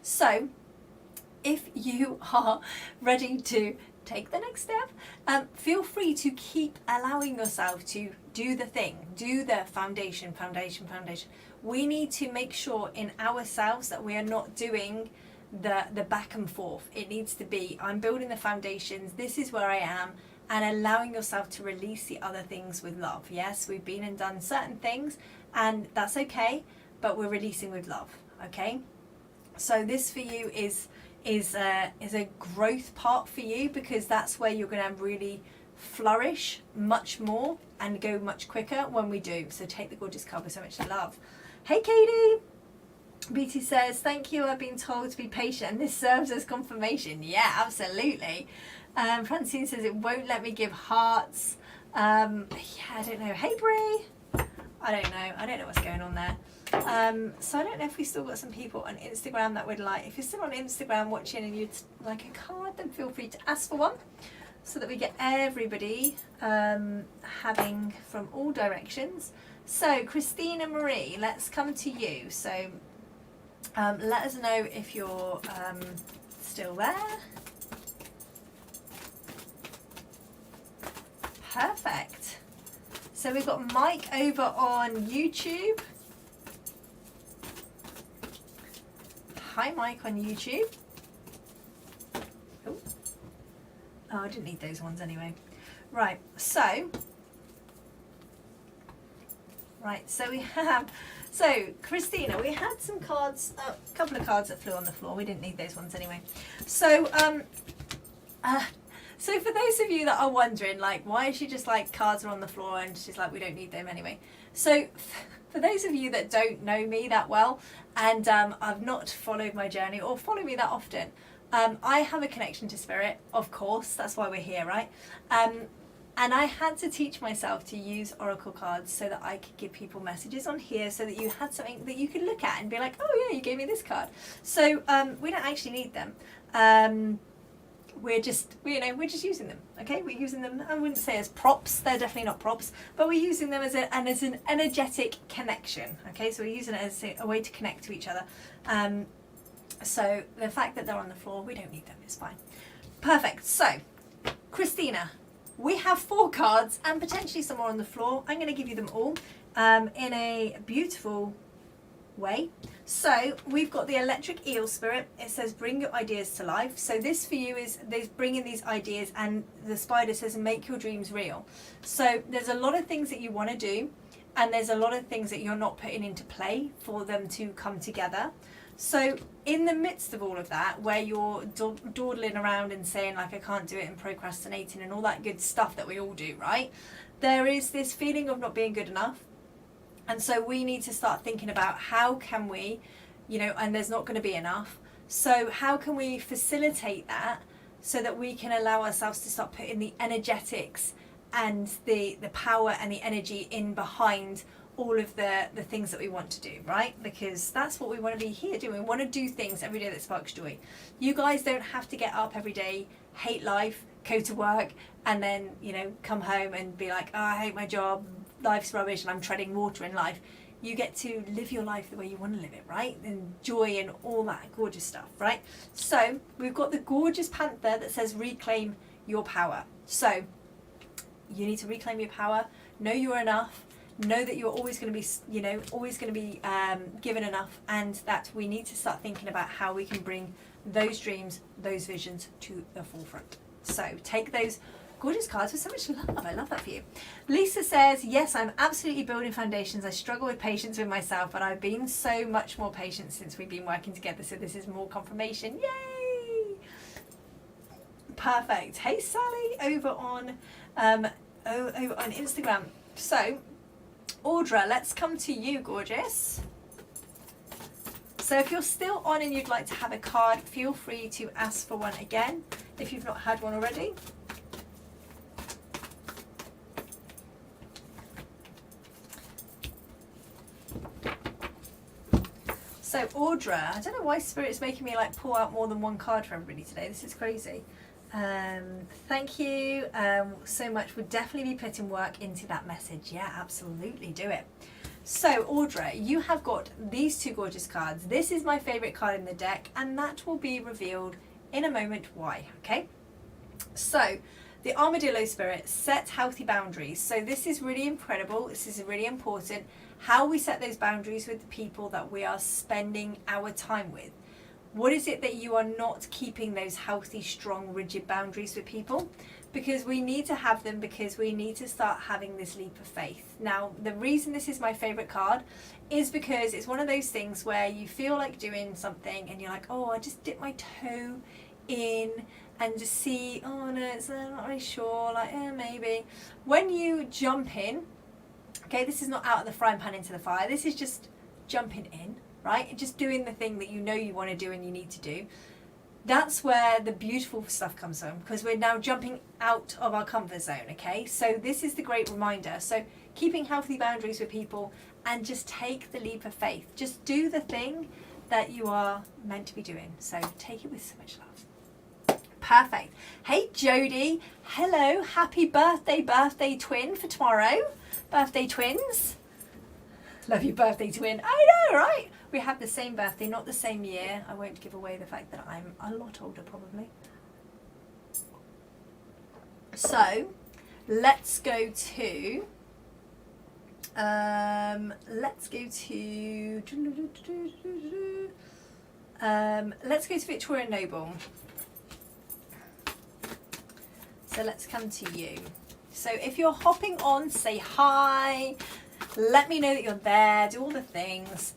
So if you are ready to take the next step, feel free to keep allowing yourself to do the thing, do the foundation. We need to make sure in ourselves that we are not doing the back and forth. It needs to be, I'm building the foundations, this is where I am, and allowing yourself to release the other things with love. Yes, we've been and done certain things, and that's okay, but we're releasing with love, okay? So this for you is a growth part for you, because that's where you're going to really flourish much more and go much quicker when we do. So take the gorgeous card with so much love. Hey Katie! BT says, thank you, I've been told to be patient and this serves as confirmation. Yeah, absolutely. Francine says it won't let me give hearts. Yeah, I don't know. Hey Brie! I don't know what's going on there. So I don't know if we still got some people on Instagram that would like, if you're still on Instagram watching and you'd like a card, then feel free to ask for one so that we get everybody having from all directions. So Christina Marie, let's come to you. So let us know if you're still there. Perfect. So we've got Mike over on YouTube. Hi Mike on YouTube. Oh, I didn't need those ones anyway. Right, so we have, so Christina, we had some cards, a couple of cards that flew on the floor. We didn't need those ones anyway. So, so for those of you that are wondering, like, why is she just like, cards are on the floor and she's like, we don't need them anyway. So for those of you that don't know me that well and I've not followed my journey or follow me that often, I have a connection to spirit, of course, that's why we're here, right? And I had to teach myself to use oracle cards so that I could give people messages on here so that you had something that you could look at and be like, oh yeah, you gave me this card. So we don't actually need them. We're just using them, okay? We're using them, I wouldn't say as props, they're definitely not props, but we're using them as an energetic connection, okay? So we're using it as a way to connect to each other. So the fact that they're on the floor, we don't need them, it's fine. Perfect, so Christina, we have 4 cards and potentially some more on the floor. I'm going to give you them all in a beautiful way. So we've got the electric eel spirit. It says bring your ideas to life. So this for you is there's bringing these ideas, and the spider says make your dreams real. So there's a lot of things that you want to do and there's a lot of things that you're not putting into play for them to come together. So in the midst of all of that, where you're dawdling around and saying like I can't do it and procrastinating and all that good stuff that we all do, right? There is this feeling of not being good enough. And so we need to start thinking about how can we, and there's not going to be enough. So how can we facilitate that so that we can allow ourselves to start putting the energetics and the power and the energy in behind all of the things that we want to do, right? Because that's what we want to be here doing. We want to do things every day that sparks joy. You guys don't have to get up every day, hate life, go to work, and then, come home and be like, oh, I hate my job, life's rubbish, and I'm treading water in life. You get to live your life the way you want to live it, right? And joy and all that gorgeous stuff, right? So we've got the gorgeous panther that says reclaim your power. So you need to reclaim your power, know you're enough, know that you're always going to be, given enough, and that we need to start thinking about how we can bring those dreams, those visions to the forefront. So take those gorgeous cards with so much love. I love that for you. Lisa says, yes, I'm absolutely building foundations. I struggle with patience with myself, but I've been so much more patient since we've been working together. So this is more confirmation. Yay! Perfect. Hey, Sally, over on Instagram. So Audra, let's come to you, gorgeous. So if you're still on and you'd like to have a card, feel free to ask for one again if you've not had one already. So Audra, I don't know why Spirit's making me like pull out more than one card for everybody today. This is crazy. Thank you so much. We'll definitely be putting work into that message. Yeah, absolutely, do it. So Audra, you have got these 2 gorgeous cards. This is my favorite card in the deck, and that will be revealed in a moment why, okay? So the Armadillo Spirit, set healthy boundaries. So this is really incredible. This is really important. How we set those boundaries with the people that we are spending our time with. What is it that you are not keeping those healthy, strong, rigid boundaries with people? Because we need to have them, because we need to start having this leap of faith. Now, the reason this is my favorite card is because it's one of those things where you feel like doing something and you're like, oh, I just dip my toe in and just see, oh no, I'm not really sure, like, maybe. When you jump in, okay, this is not out of the frying pan into the fire, this is just jumping in, right? Just doing the thing that you know you want to do and you need to do. That's where the beautiful stuff comes from, because we're now jumping out of our comfort zone, okay? So this is the great reminder. So keeping healthy boundaries with people and just take the leap of faith. Just do the thing that you are meant to be doing. So take it with so much love. Perfect. Hey Jody, hello, happy birthday twin for tomorrow. Birthday twins. Love you, birthday twin. I know, right? We have the same birthday, not the same year. I won't give away the fact that I'm a lot older probably. So let's go to Victoria Noble. So let's come to you. So if you're hopping on, say hi, let me know that you're there, do all the things.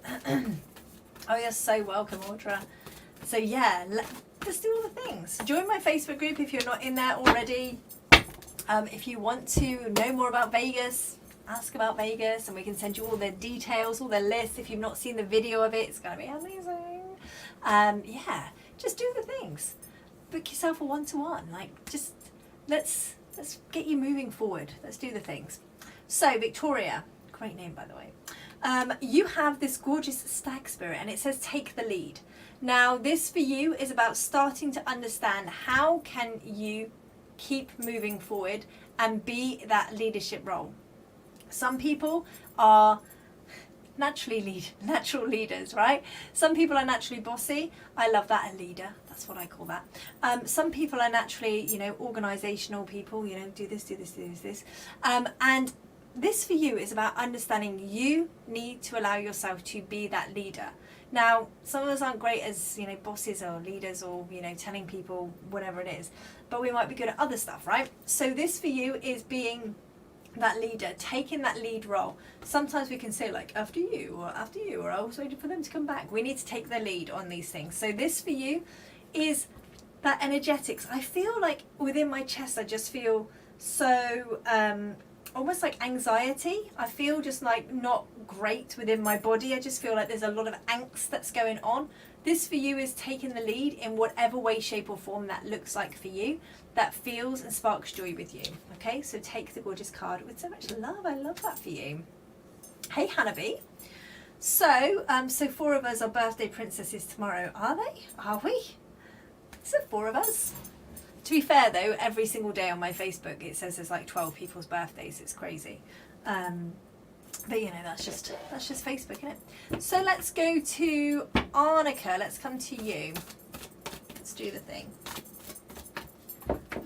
Oh, you're so welcome, Audra. So yeah, let's do all the things. Join my Facebook group if you're not in there already. If you want to know more about Vegas, ask about Vegas and we can send you all the details, all the lists. If you've not seen the video of it, it's going to be amazing. Yeah, just do the things. Book yourself a one-to-one. Like, just let's get you moving forward. Let's do the things. So Victoria, great name by the way. You have this gorgeous stag spirit and it says take the lead. Now this for you is about starting to understand how can you keep moving forward and be that leadership role. Some people are natural leaders, right? Some people are naturally bossy. I love that, a leader. That's what I call that. Some people are naturally, organizational people, do this. And this for you is about understanding you need to allow yourself to be that leader. Now, some of us aren't great as, bosses or leaders or, telling people whatever it is, but we might be good at other stuff, right? So this for you is being that leader, taking that lead role. Sometimes we can say like, after you, or I was waiting for them to come back. We need to take the lead on these things. So this for you is that energetics. I feel like within my chest, I just feel so, almost like anxiety. I feel just like not great within my body. I just feel like there's a lot of angst that's going on. This for you is taking the lead in whatever way, shape or form that looks like for you, that feels and sparks joy with you. Okay, so take the gorgeous card with so much love. I love that for you. Hey Hanabi. So, so 4 of us are birthday princesses tomorrow. Are they? Are we? Is there 4 of us? To be fair though, every single day on my Facebook it says there's like 12 people's birthdays. It's crazy. But that's just Facebook, isn't it? So let's go to Arnica. Let's come to you. Let's do the thing.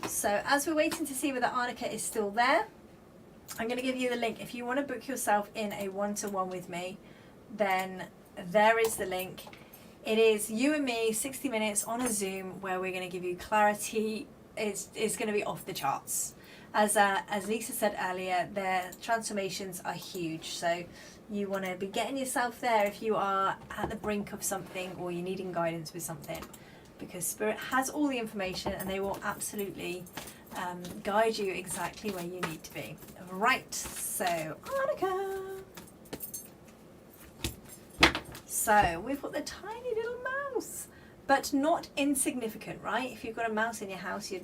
So as we're waiting to see whether Arnica is still there, I'm going to give you the link. If you want to book yourself in a one-to-one with me, then there is the link. It is you and me, 60 minutes on a Zoom where we're going to give you clarity. It's going to be off the charts. As Lisa said earlier, their transformations are huge. So you want to be getting yourself there if you are at the brink of something or you're needing guidance with something, because Spirit has all the information and they will absolutely guide you exactly where you need to be. Right, so Annika. So we've got the tiny little mouse, but not insignificant, right? If you've got a mouse in your house, you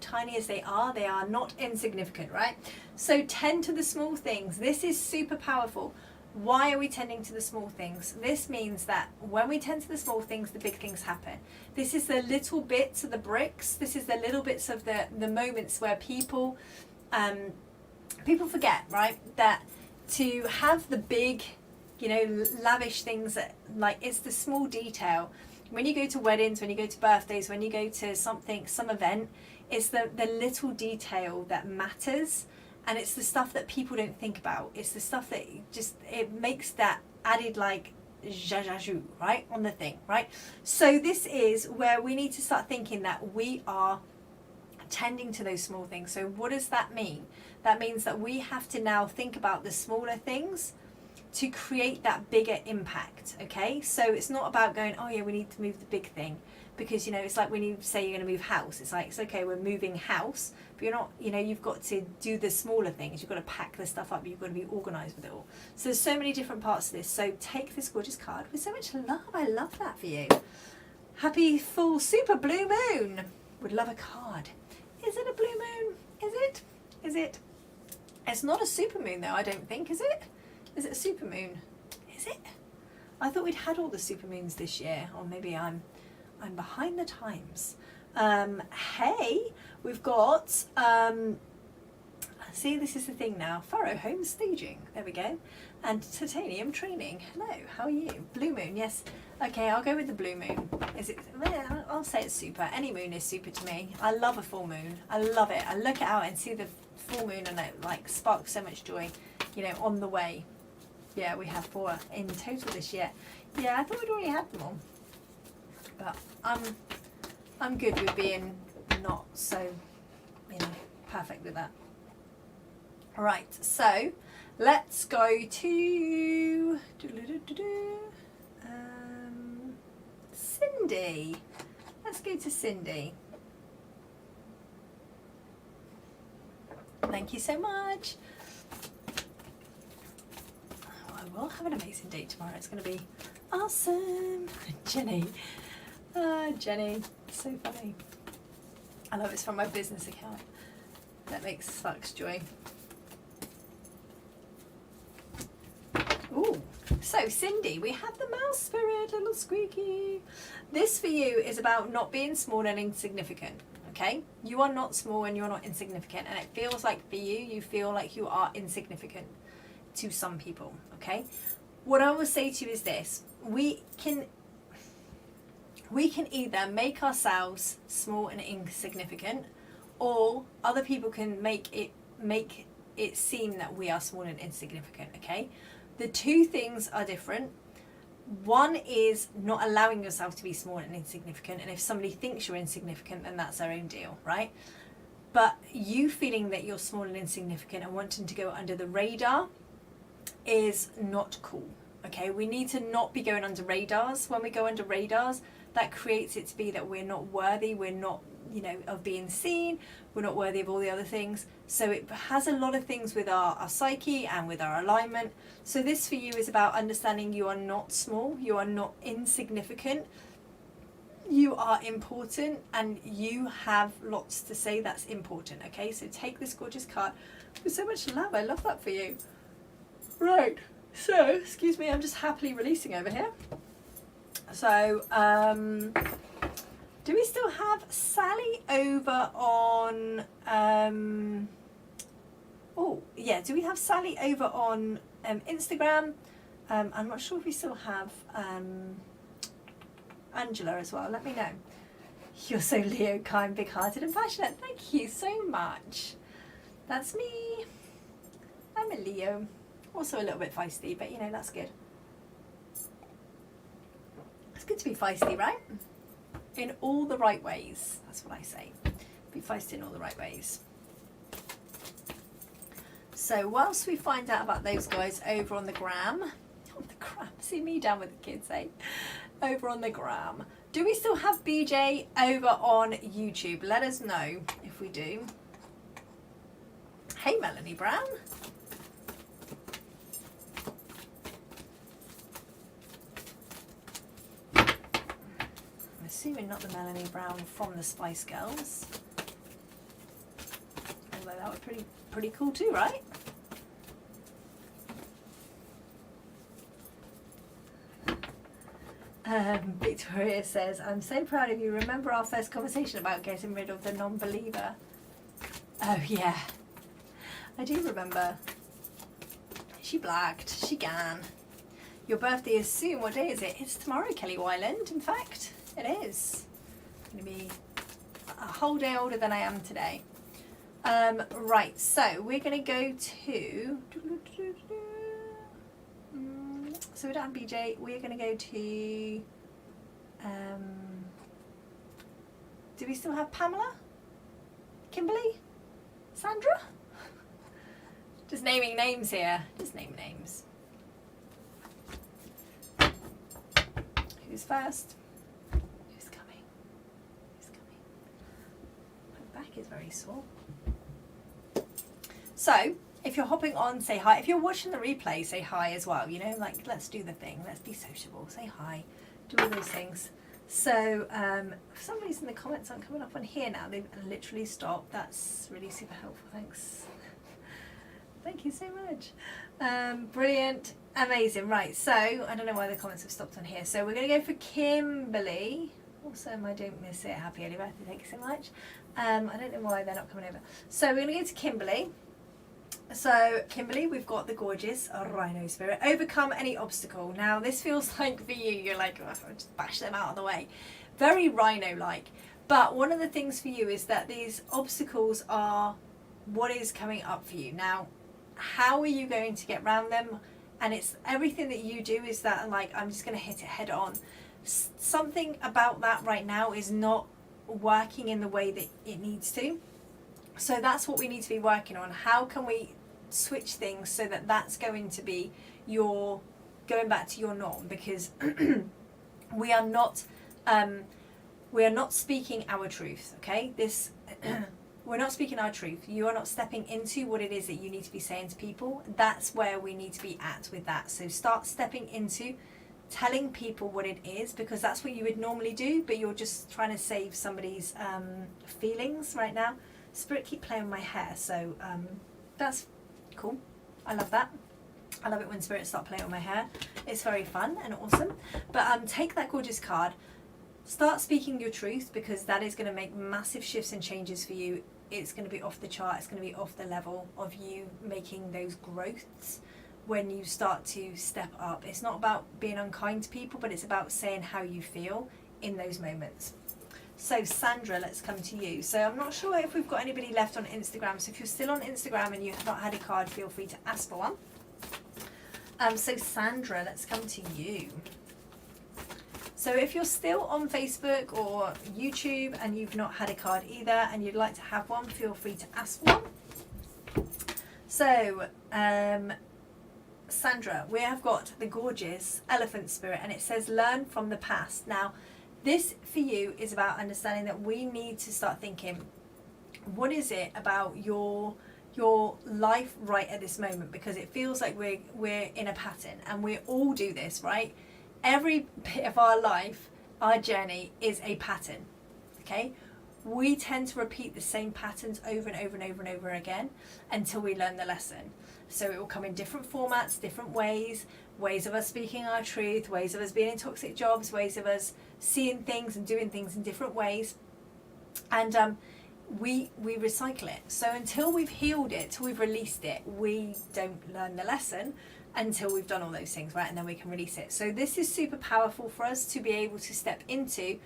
tiny as they are not insignificant, right? So tend to the small things. This is super powerful. Why are we tending to the small things? This means that when we tend to the small things, the big things happen. This is the little bits of the bricks. This is the little bits of the moments where people forget, right? That to have the big, lavish things, like it's the small detail. When you go to weddings, when you go to birthdays, when you go to some event, it's the little detail that matters. And it's the stuff that people don't think about. It's the stuff that it makes that added like zhazhazhou, right, on the thing, right? So this is where we need to start thinking that we are tending to those small things. So what does that mean? That means that we have to now think about the smaller things to create that bigger impact, okay? So it's not about going, oh yeah, we need to move the big thing, because it's like when you say you're going to move house, it's like, it's okay, we're moving house, but you're not, you've got to do the smaller things. You've got to pack the stuff up, you've got to be organized with it all. So there's so many different parts to this. So take this gorgeous card with so much love. I love that for you. Happy full super blue moon. Would love a card. Is it a blue moon? Is it? It's not a super moon though, I don't think, is it? Is it a supermoon? Is it? I thought we'd had all the supermoons this year, or maybe I'm behind the times. Hey, we've got see, this is the thing now. Furrow home staging. There we go. And titanium training. Hello, how are you? Blue moon, yes. Okay, I'll go with the blue moon. Is it? I'll say it's super. Any moon is super to me. I love a full moon. I love it. I look out and see the full moon and it like sparks so much joy, you know, on the way. Yeah, we have 4 in total this year. Yeah, I thought we'd already had them all. But I'm good with being not so, you know, perfect with that. Right, so let's go to Cindy. Let's go to Cindy. Thank you so much. Oh, I will have an amazing day tomorrow. It's going to be awesome. Jenny. Jenny. So funny. I love it's from my business account. That makes such joy. Ooh, so Cindy, we have the mouse spirit, little squeaky. This for you is about not being small and insignificant, okay? You are not small and you're not insignificant, and it feels like for you, you feel like you are insignificant to some people, okay? What I will say to you is this: we can either make ourselves small and insignificant, or other people can make it seem that we are small and insignificant, okay? The two things are different. One is not allowing yourself to be small and insignificant, and if somebody thinks you're insignificant, then that's their own deal, right? But you feeling that you're small and insignificant and wanting to go under the radar is not cool, okay? We need to not be going under radars. When we go under radars, that creates it to be that we're not worthy, we're not, you know, of being seen, we're not worthy of all the other things. So it has a lot of things with our psyche and with our alignment. So this for you is about understanding you are not small, you are not insignificant, you are important, and you have lots to say that's important, okay? So take this gorgeous card with so much love. I love that for you. Right, so, excuse me, I'm just happily releasing over here. So, do we still have Sally over on, oh, yeah, do we have Sally over on Instagram? I'm not sure if we still have Angela as well. Let me know. You're so Leo, kind, big-hearted and passionate. Thank you so much. That's me. I'm a Leo. Also a little bit feisty, but you know, that's good. It's good to be feisty, right? In all the right ways. That's what I say. Be feisty in all the right ways. So whilst we find out about those guys over on the gram, see me down with the kids, eh? Over on the gram. Do we still have BJ over on YouTube? Let us know if we do. Hey, Melanie Brown. I'm assuming not the Melanie Brown from the Spice Girls. Although that was pretty cool too, right? Victoria says, I'm so proud of you. Remember our first conversation about getting rid of the non-believer? Oh yeah, I do remember. She blacked, she gan. Your birthday is soon. What day is it? It's tomorrow, Kelly Wyland. In fact, it is. I'm going to be a whole day older than I am today. Right, so we're going to go to... So we don't have BJ. We're going to go to... do we still have Pamela? Kimberly? Sandra? Just naming names here. Just name names. Who's first? Who's coming? Who's coming? My back is very sore. So, if you're hopping on, say hi. If you're watching the replay, say hi as well. You know, like, let's do the thing. Let's be sociable. Say hi. Do all those things. So, for some reason the comments aren't coming up on here now. They've literally stopped. That's really super helpful. Thanks. Thank you so much. Brilliant. Amazing. Right, so I don't know why the comments have stopped on here. So we're going to go for Kimberly. Also, I don't miss it. Happy early birthday. Thank you so much. I don't know why they're not coming over. So we're going to go to Kimberly. So Kimberly, we've got the gorgeous Rhino Spirit. Overcome any obstacle. Now this feels like for you, you're like, oh, I'll just bash them out of the way. Very Rhino-like. But one of the things for you is that these obstacles are what is coming up for you. Now, how are you going to get around them? And it's everything that you do is that like, I'm just going to hit it head on. Something about that right now is not working in the way that it needs to. So that's what we need to be working on. How can we switch things so that that's going to be your, going back to your norm? Because we are not speaking our truth, okay? This we're not speaking our truth. You are not stepping into what it is that you need to be saying to people. That's where we need to be at with that. So start stepping into telling people what it is, because that's what you would normally do, but you're just trying to save somebody's feelings right now. Spirit keep playing with my hair, so that's cool. I love that. I love it when spirits start playing with my hair. It's very fun and awesome. But take that gorgeous card. Start speaking your truth, because that is going to make massive shifts and changes for you. It's going to be off the chart. It's going to be off the level of you making those growths when you start to step up. It's not about being unkind to people, but it's about saying how you feel in those moments. So Sandra, let's come to you. So I'm not sure if we've got anybody left on Instagram. So if you're still on Instagram and you have not had a card, feel free to ask for one. So Sandra, let's come to you. So if you're still on Facebook or YouTube and you've not had a card either and you'd like to have one, feel free to ask one. So Sandra, we have got the gorgeous Elephant Spirit, and it says learn from the past. Now this for you is about understanding that we need to start thinking, what is it about your life right at this moment? Because it feels like we're in a pattern, and we all do this, right? Every bit of our life, our journey is a pattern, okay? We tend to repeat the same patterns over and over and over and over again until we learn the lesson. So it will come in different formats, different ways of us speaking our truth, ways of us being in toxic jobs, ways of us seeing things and doing things in different ways. And we recycle it. So until we've healed it, till we've released it, we don't learn the lesson until we've done all those things, right? And then we can release it. So this is super powerful for us to be able to step into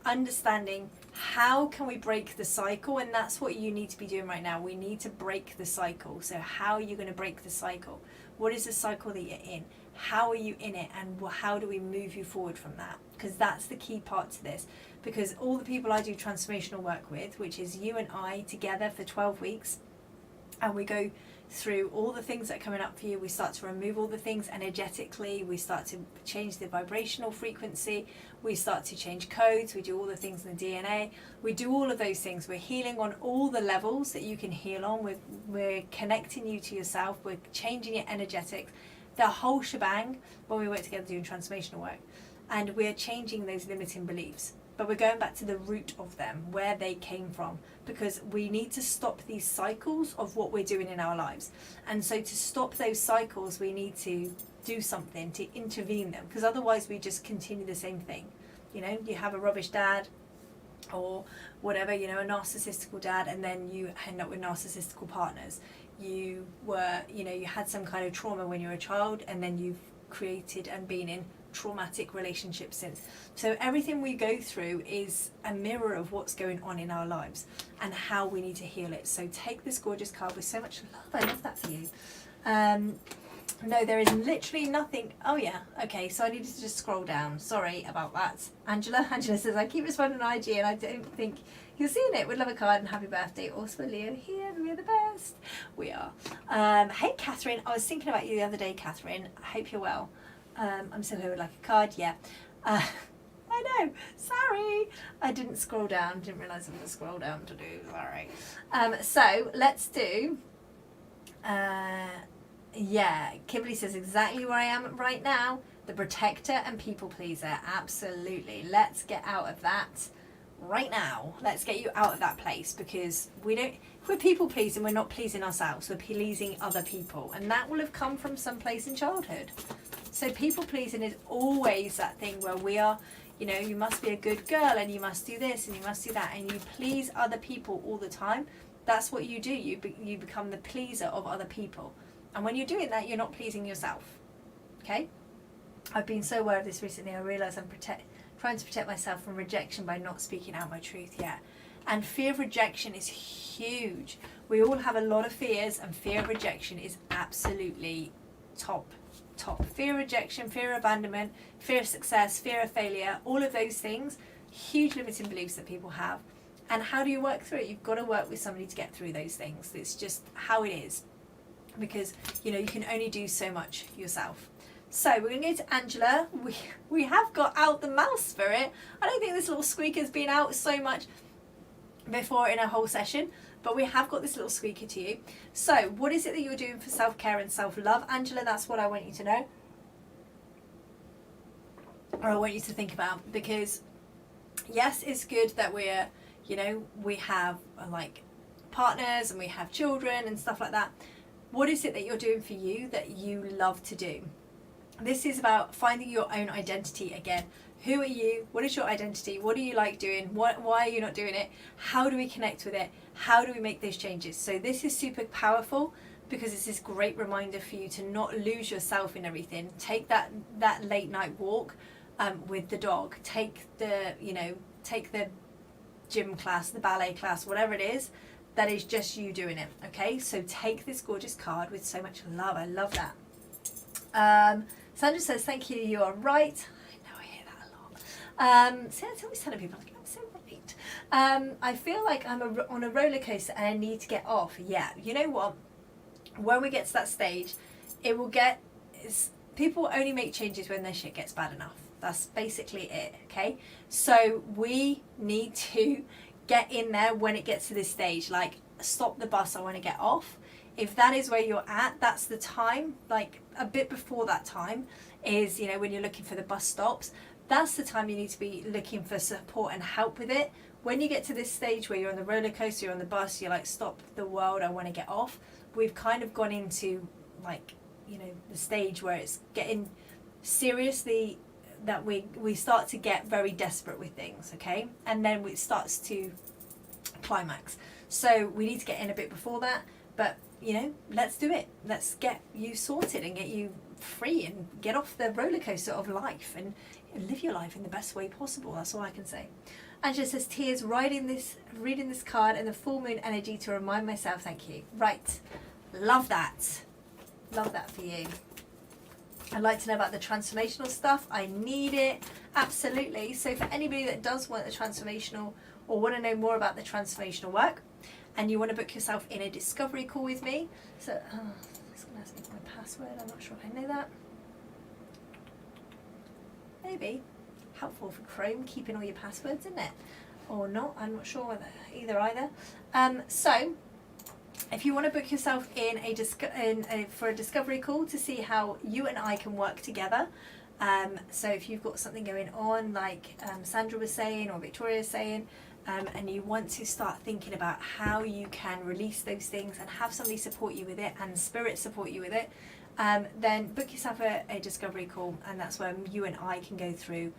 understanding how can we break the cycle, and that's what you need to be doing right now. We need to break the cycle. So how are you going to break the cycle? What is the cycle that you're in? How are you in it, and how do we move you forward from that? Because that's the key part to this. Because all the people I do transformational work with, which is you and I together for 12 weeks, and we go through all the things that are coming up for you. We start to remove all the things energetically. We start to change the vibrational frequency. We start to change codes. We do all the things in the DNA. We do all of those things. We're healing on all the levels that you can heal on. We're connecting you to yourself. We're changing your energetics. The whole shebang when we work together doing transformational work. And we're changing those limiting beliefs. But we're going back to the root of them, where they came from, because we need to stop these cycles of what we're doing in our lives. And so to stop those cycles, we need to do something to intervene them, because otherwise we just continue the same thing. You know, you have a rubbish dad or whatever, you know, a narcissistical dad, and then you end up with narcissistical partners. You were, you know, you had some kind of trauma when you were a child, and then you've created and been in traumatic relationships since. So everything we go through is a mirror of what's going on in our lives and how we need to heal it. So take this gorgeous card with so much love. I love that for you. No, there is literally nothing. Oh yeah, okay, so I needed to just scroll down. Sorry about that. Angela says, I keep responding on IG and I don't think you're seeing it. Would love a card and happy birthday. Also Leo here, we're the best. We are. Hey Catherine, I was thinking about you the other day, Catherine. I hope you're well. I'm so here with like a card, yeah. I know, sorry. I didn't scroll down, didn't realise I was going to scroll down to do, sorry. So let's do, yeah, Kimberly says exactly where I am right now. The protector and people pleaser, absolutely. Let's get out of that. right now. Let's get you out of that place, because if we're people pleasing, we're not pleasing ourselves, we're pleasing other people, and that will have come from some place in childhood. So people pleasing is always that thing where we are, you must be a good girl and you must do this and you must do that, and you please other people all the time. That's what you do. You become the pleaser of other people, and when you're doing that, you're not pleasing yourself. Okay? I've been so aware of this recently. I realise I'm trying to protect myself from rejection by not speaking out my truth yet. And fear of rejection is huge. We all have a lot of fears, and fear of rejection is absolutely top. Fear of rejection, fear of abandonment, fear of success, fear of failure, all of those things, huge limiting beliefs that people have. And how do you work through it? You've got to work with somebody to get through those things. It's just how it is, because you can only do so much yourself. So we're going to go to Angela. We have got out the mouse spirit. I don't think this little squeaker's been out so much before in a whole session, but we have got this little squeaker to you. So what is it that you're doing for self-care and self-love? Angela, that's what I want you to know, or I want you to think about, because yes, it's good that we're, we have like partners and we have children and stuff like that. What is it that you're doing for you that you love to do? This is about finding your own identity again. Who are you? What is your identity? What do you like doing? Why are you not doing it? How do we connect with it? How do we make those changes? So this is super powerful, because it's this great reminder for you to not lose yourself in everything. Take that late night walk with the dog. Take the gym class, the ballet class, whatever it is, that is just you doing it. Okay, so take this gorgeous card with so much love. I love that. Sandra says, thank you, you are right. I know, I hear that a lot. So it's always telling people, like, I'm so right. I feel like I'm on a roller coaster and I need to get off. Yeah, you know what? When we get to that stage, people only make changes when their shit gets bad enough. That's basically it, okay? So we need to get in there when it gets to this stage, like, stop the bus, I want to get off. If that is where you're at, that's the time. Like a bit before that time is, when you're looking for the bus stops, that's the time you need to be looking for support and help with it. When you get to this stage where you're on the roller coaster, you're on the bus, you're like, stop the world, I want to get off. We've kind of gone into like, the stage where it's getting seriously, that we start to get very desperate with things, okay? And then it starts to climax. So we need to get in a bit before that, but let's do it. Let's get you sorted and get you free and get off the roller coaster of life and live your life in the best way possible. That's all I can say. Angela says, tears, reading this card and the full moon energy to remind myself. Thank you. Right. Love that. Love that for you. I'd like to know about the transformational stuff. I need it. Absolutely. So for anybody that does want the transformational, or want to know more about the transformational work, and you want to book yourself in a discovery call with me, so it's going to ask me for my password. I'm not sure if I know that. Maybe helpful for Chrome, keeping all your passwords, isn't it? Or not? I'm not sure whether either. So if you want to book yourself in for a discovery call to see how you and I can work together. So if you've got something going on, like Sandra was saying or Victoria was saying, and you want to start thinking about how you can release those things and have somebody support you with it and spirit support you with it, then book yourself a discovery call, and that's where you and I can go through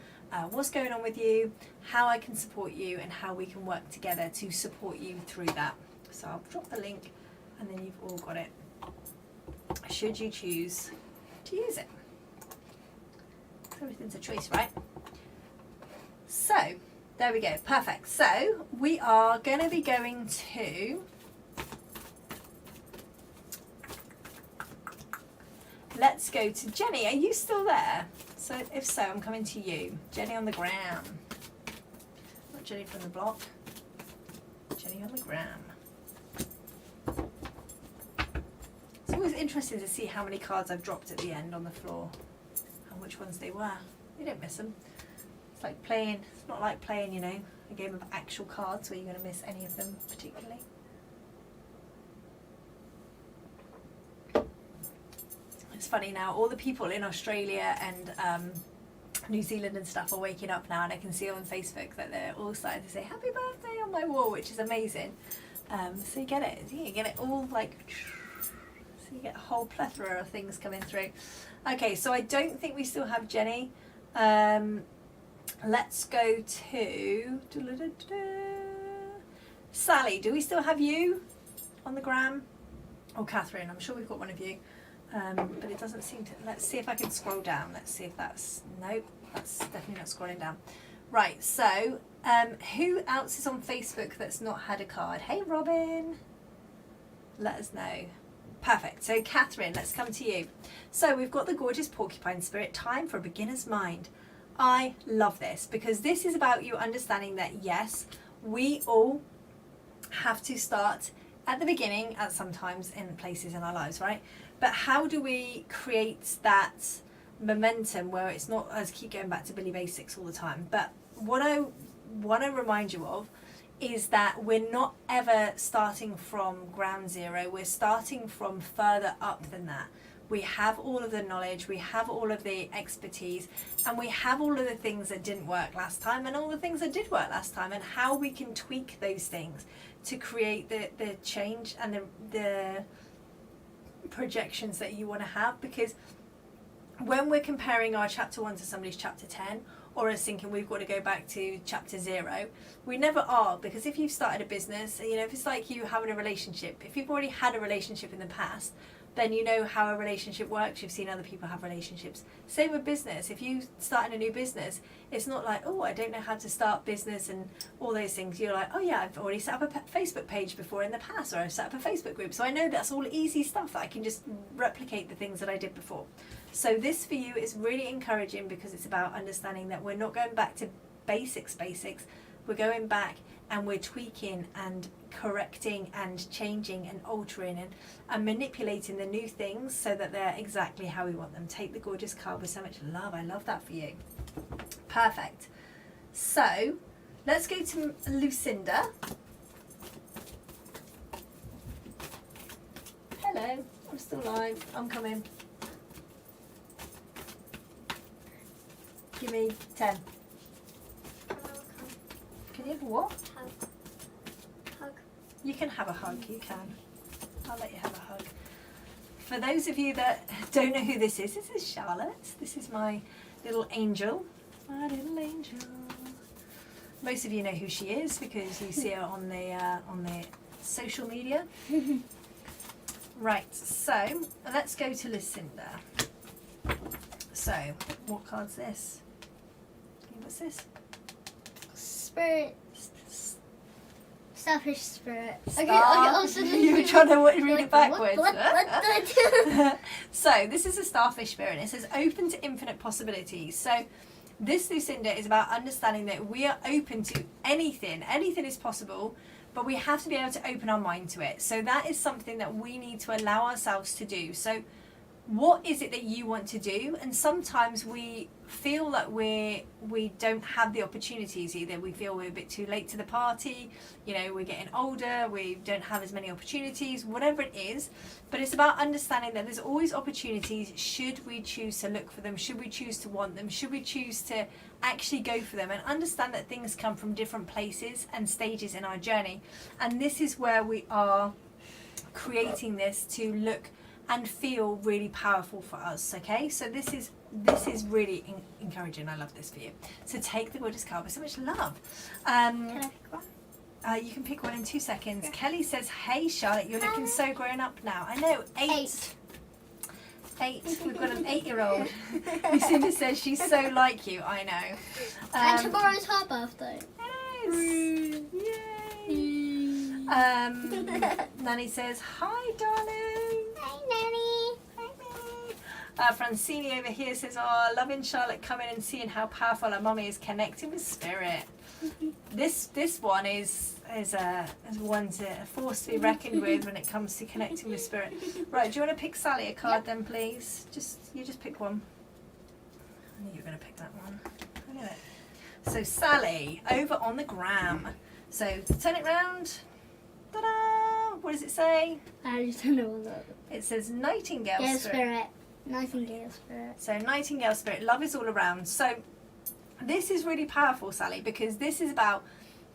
what's going on with you, how I can support you, and how we can work together to support you through that. So I'll drop the link, and then you've all got it, should you choose to use it. Everything's a choice, right? So there we go, perfect. So we are going to be going to, let's go to Jenny. Are you still there? So if so, I'm coming to you. Jenny on the gram. Not Jenny from the block. Jenny on the gram. It's always interesting to see how many cards I've dropped at the end on the floor and which ones they were. You don't miss them. It's like playing, it's not like playing, you know, a game of actual cards where you're going to miss any of them particularly. It's funny now, all the people in Australia and New Zealand and stuff are waking up now, and I can see on Facebook that they're all starting to say happy birthday on my wall, which is amazing. So you get it all like, so you get a whole plethora of things coming through. Okay, so I don't think we still have Jenny. Let's go to Sally. Do we still have you on the gram? Or Catherine? I'm sure we've got one of you. But it doesn't seem to. Let's see if I can scroll down. Let's see if that's. Nope, that's definitely not scrolling down. Right, so who else is on Facebook that's not had a card? Hey, Robin. Let us know. Perfect. So, Catherine, let's come to you. So, we've got the gorgeous porcupine spirit, time for a beginner's mind. I love this because this is about you understanding that, yes, we all have to start at the beginning at sometimes in places in our lives, right? But how do we create that momentum where it's not, as keep going back to Billy Basics all the time, but what I want to remind you of is that we're not ever starting from ground zero. We're starting from further up than that. We have all of the knowledge, we have all of the expertise, and we have all of the things that didn't work last time and all the things that did work last time, and how we can tweak those things to create the change and the projections that you want to have. Because when we're comparing our chapter 1 to somebody's chapter 10, or us thinking we've got to go back to chapter 0, we never are. Because if you've started a business, you know, if it's like you having a relationship, if you've already had a relationship in the past, then you know how a relationship works. You've seen other people have relationships. Same with business. If you start a new business, it's not like, oh, I don't know how to start business and all those things. You're like, oh yeah, I've already set up a Facebook page before in the past, or I've set up a Facebook group. So I know that's all easy stuff that I can just replicate the things that I did before. So this for you is really encouraging because it's about understanding that we're not going back to basics. We're going back and we're tweaking and correcting and changing and altering and manipulating the new things so that they're exactly how we want them. Take the gorgeous card with so much love. I love that for you. Perfect. So let's go to Lucinda. Hello, I'm still live. I'm coming. Give me 10. Can you have what? Hug. You can have a hug, you can. I'll let you have a hug. For those of you that don't know who this is Charlotte. This is my little angel. My little angel. Most of you know who she is because you see her on the social media. Right, so let's go to Lucinda. So, what card's this? What's this? Spirit. Starfish spirit. You were trying to read it backwards. What do I do? So this is a starfish spirit, and it says open to infinite possibilities. So this, Lucinda, is about understanding that we are open to anything. Anything is possible, but we have to be able to open our mind to it. So that is something that we need to allow ourselves to do. So what is it that you want to do? And sometimes we feel that we don't have the opportunities. Either we feel we're a bit too late to the party, you know, we're getting older, we don't have as many opportunities, whatever it is. But it's about understanding that there's always opportunities should we choose to look for them, should we choose to want them, should we choose to actually go for them, and understand that things come from different places and stages in our journey. And this is where we are creating this to look and feel really powerful for us. Okay, so this is really encouraging. I love this for you. So take the gorgeous card with so much love. Can I pick one? You can pick one in 2 seconds. Yeah. Kelly says, hey Charlotte, you're looking so grown up now. I know, 8. We've got an 8-year-old. Lucinda says she's so like you. I know. And tomorrow's her birthday. Yes. Yay. Nanny says, hi darling. Hi Nanny. Francine over here says, oh, loving Charlotte coming and seeing how powerful her mummy is connecting with spirit. This one is one to a force to be reckoned with when it comes to connecting with spirit. Right, do you want to pick Sally a card then, please? You just pick one. I knew you were going to pick that one. Look at it. So Sally, over on the gram. So turn it round. Ta-da! What does it say? I just don't know what that is. It says Nightingale Spirit. Nightingale spirit. So Nightingale Spirit, love is all around. So this is really powerful, Sally, because this is about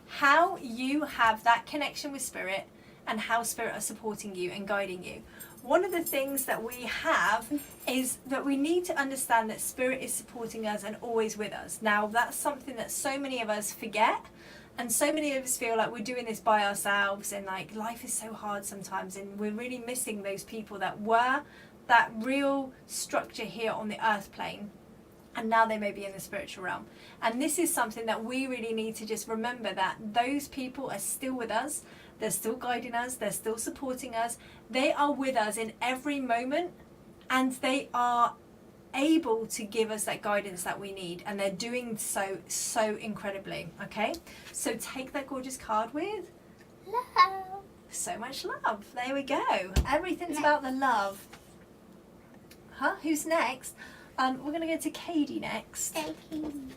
how you have that connection with Spirit and how Spirit are supporting you and guiding you. One of the things that we have is that we need to understand that Spirit is supporting us and always with us. Now, that's something that so many of us forget, and so many of us feel like we're doing this by ourselves, and like life is so hard sometimes, and we're really missing those people that were that real structure here on the earth plane, and now they may be in the spiritual realm. And this is something that we really need to just remember, that those people are still with us, they're still guiding us, they're still supporting us, they are with us in every moment, and they are able to give us that guidance that we need, and they're doing so incredibly. Okay, so take that gorgeous card with Love. so much love. There we go. Everything's about the love. Huh? Who's next? We're gonna go to Katie next. Thank you.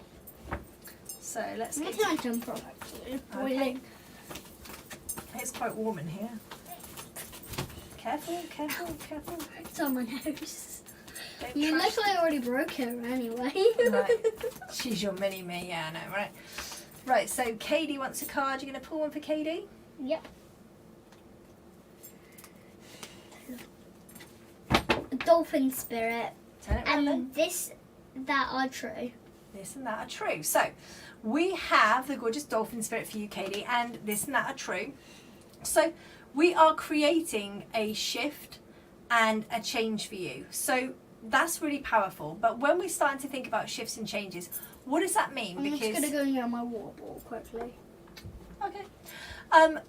So let's I'm get going to jump off actually. It's Okay. boiling. It's quite warm in here. Careful, careful, careful. It's on my nose. Don't You crash. literally already broke her anyway. Right. She's your mini me, yeah, I know, right? Right, so Katie wants a card. You're going to pull one for Katie? Yep. Dolphin spirit. Turn it around then. And that are true. This and that are true. So, we have the gorgeous dolphin spirit for you, Katie, and this and that are true. So, we are creating a shift and a change for you. So, that's really powerful. But when we're starting to think about shifts and changes, what does that mean? I'm just going to go and get my water bottle quickly. Okay.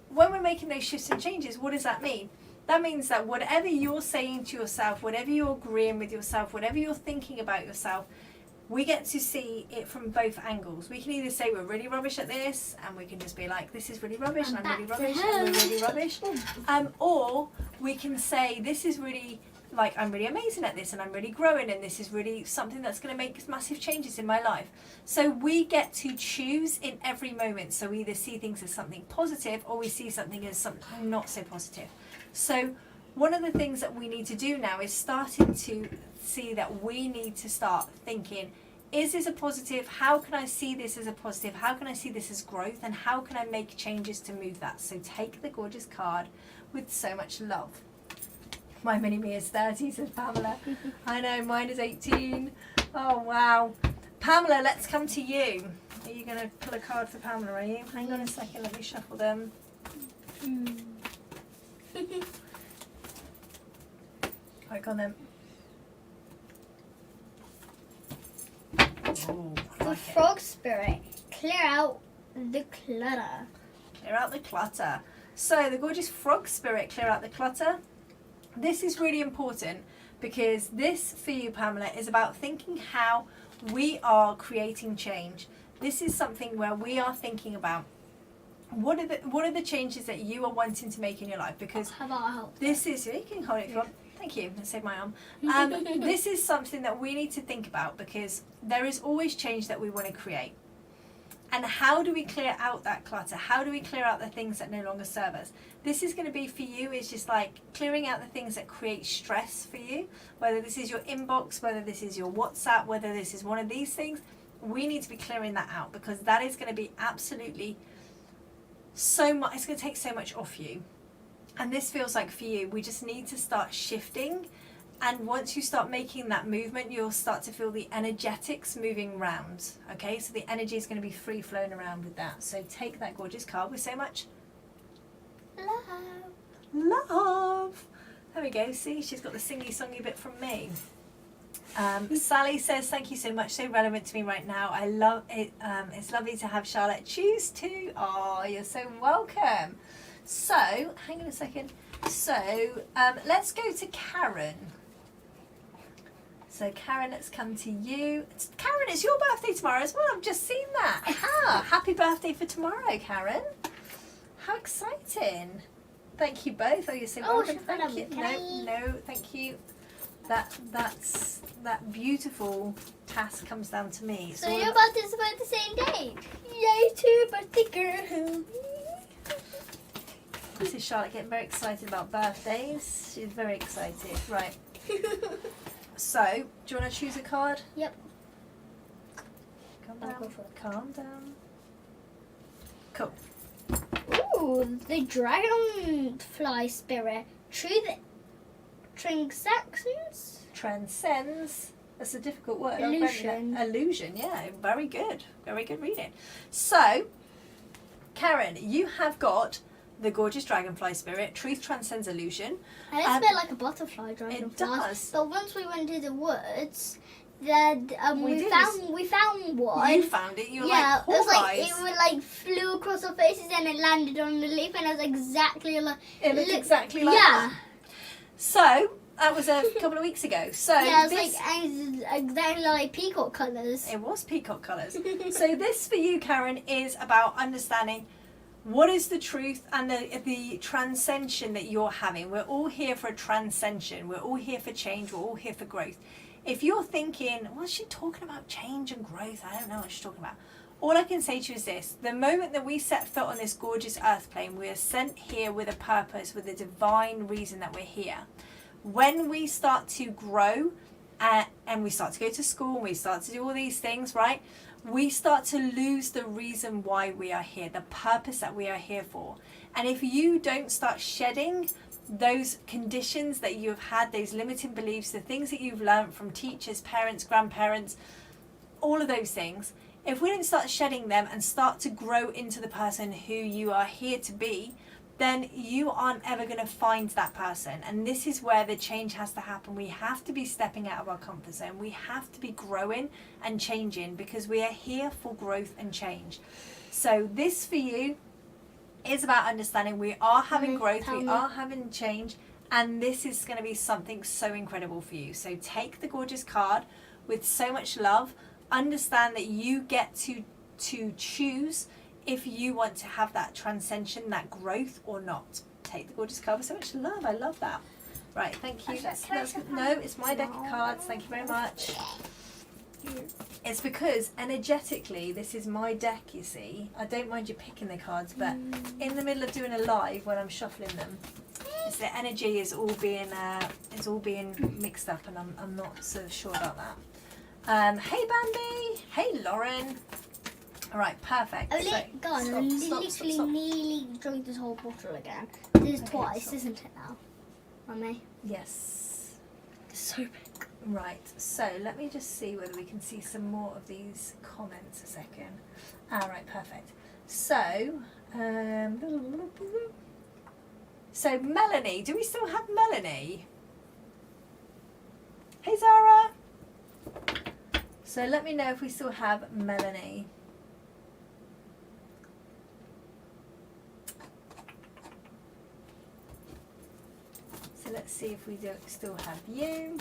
When we're making those shifts and changes, what does that mean? That means that whatever you're saying to yourself, whatever you're agreeing with yourself, whatever you're thinking about yourself, we get to see it from both angles. We can either say we're really rubbish at this, and we can just be like, this is really rubbish, and I'm really back to rubbish, and we're home. really rubbish. Or we can say, this is really, like, I'm really amazing at this, and I'm really growing, and this is really something that's going to make massive changes in my life. So we get to choose in every moment. So we either see things as something positive, or we see something as something not so positive. So one of the things that we need to do now is starting to see that we need to start thinking, is this a positive? How can I see this as a positive? How can I see this as growth? And how can I make changes to move that? So take the gorgeous card with so much love. My mini me is 30, says Pamela. I know, mine is 18. Oh, wow. Pamela, let's come to you. Are you going to pull a card for Pamela, are you? Hang on a second, let me shuffle them. Click on them. Ooh, I The like it. frog spirit. Clear out the clutter. Clear out the clutter. So the gorgeous frog spirit, clear out the clutter. This is really important because this for you, Pamela, is about thinking how we are creating change. This is something where we are thinking about what are the changes that you are wanting to make in your life, because How about I help? this is, you can hold it if you want. Thank you. Let's save my arm. This is something that we need to think about, because there is always change that we want to create. And how do we clear out that clutter? How do we clear out the things that no longer serve us? This is going to be for you, is just like clearing out the things that create stress for you, whether this is your inbox, whether this is your WhatsApp, whether this is one of these things. We need to be clearing that out, because that is going to be absolutely so much, it's going to take so much off you. And this feels like for you, we just need to start shifting. And once you start making that movement, you'll start to feel the energetics moving round. Okay, so the energy is going to be free flowing around with that. So take that gorgeous card with so much love. There we go. See, she's got the singy songy bit from me. Sally says, thank you so much, so relevant to me right now. I love it. It's lovely to have Charlotte choose to. Oh, you're so welcome. So, hang on a second. So, let's go to Karen. So, Karen, let's come to you. Karen, it's your birthday tomorrow as well. I've just seen that. Aha! Happy birthday for tomorrow, Karen. How exciting. Thank you both. Oh, you're so welcome. Thank you. No, thank you. That beautiful task comes down to me. So your birthday's about the same day. Yay, to birthday girl. This is Charlotte getting very excited about birthdays. She's very excited. Right. So, do you want to choose a card? Yep. Come back. Go for it. Calm down. Cool. Ooh, the dragonfly spirit. Transactions? Transcends. That's a difficult word. Illusion. Illusion, yeah. Very good. Very good reading. So, Karen, you have got the gorgeous dragonfly spirit. Truth transcends illusion. And it's a bit like a butterfly dragonfly. It does. But once we went to the woods, then We found one. You found it. You were Yeah, like, it was "Poor like guys." it would like flew across our faces and it landed on the leaf and it was exactly like It looked look- exactly like yeah. that. So, that was a couple of weeks ago. So, Yeah, it's this, like exactly like peacock colours. it was peacock colours. So this for you, Karen, is about understanding what is the truth and the transcension that you're having. We're all here for a transcension. We're all here for change. We're all here for growth. If you're thinking, what's she talking about, change and growth? I don't know what she's talking about. All I can say to you is this: the moment that we set foot on this gorgeous earth plane, we are sent here with a purpose, with a divine reason that we're here. When we start to grow and we start to go to school and we start to do all these things, right? We start to lose the reason why we are here, the purpose that we are here for. And if you don't start shedding those conditions that you have had, those limiting beliefs, the things that you've learned from teachers, parents, grandparents, all of those things, if we don't start shedding them and start to grow into the person who you are here to be, then you aren't ever going to find that person. And this is where the change has to happen. We have to be stepping out of our comfort zone. We have to be growing and changing because we are here for growth and change. So this for you is about understanding we are having growth, we are having change, and this is going to be something so incredible for you. So take the gorgeous card with so much love. Understand that you get to choose if you want to have that transcension, that growth or not. Take the gorgeous card with so much love. I love that. Right, thank you. No, it's my deck of cards. Thank you very much. It's because energetically, this is my deck, you see. I don't mind you picking the cards, but in the middle of doing a live, when I'm shuffling them, it's the energy is all being mixed up, and I'm not so sure about that. Hey Bambi, hey Lauren. All right, perfect. I literally nearly drank this whole bottle again. This is twice, stop. isn't it now, Mummy? Yes. It's so big. Right, so let me just see whether we can see some more of these comments a second. All right, perfect. So, so Melanie, do we still have Melanie? Hey Zara. So let me know if we still have Melanie. So let's see if we don't still have you.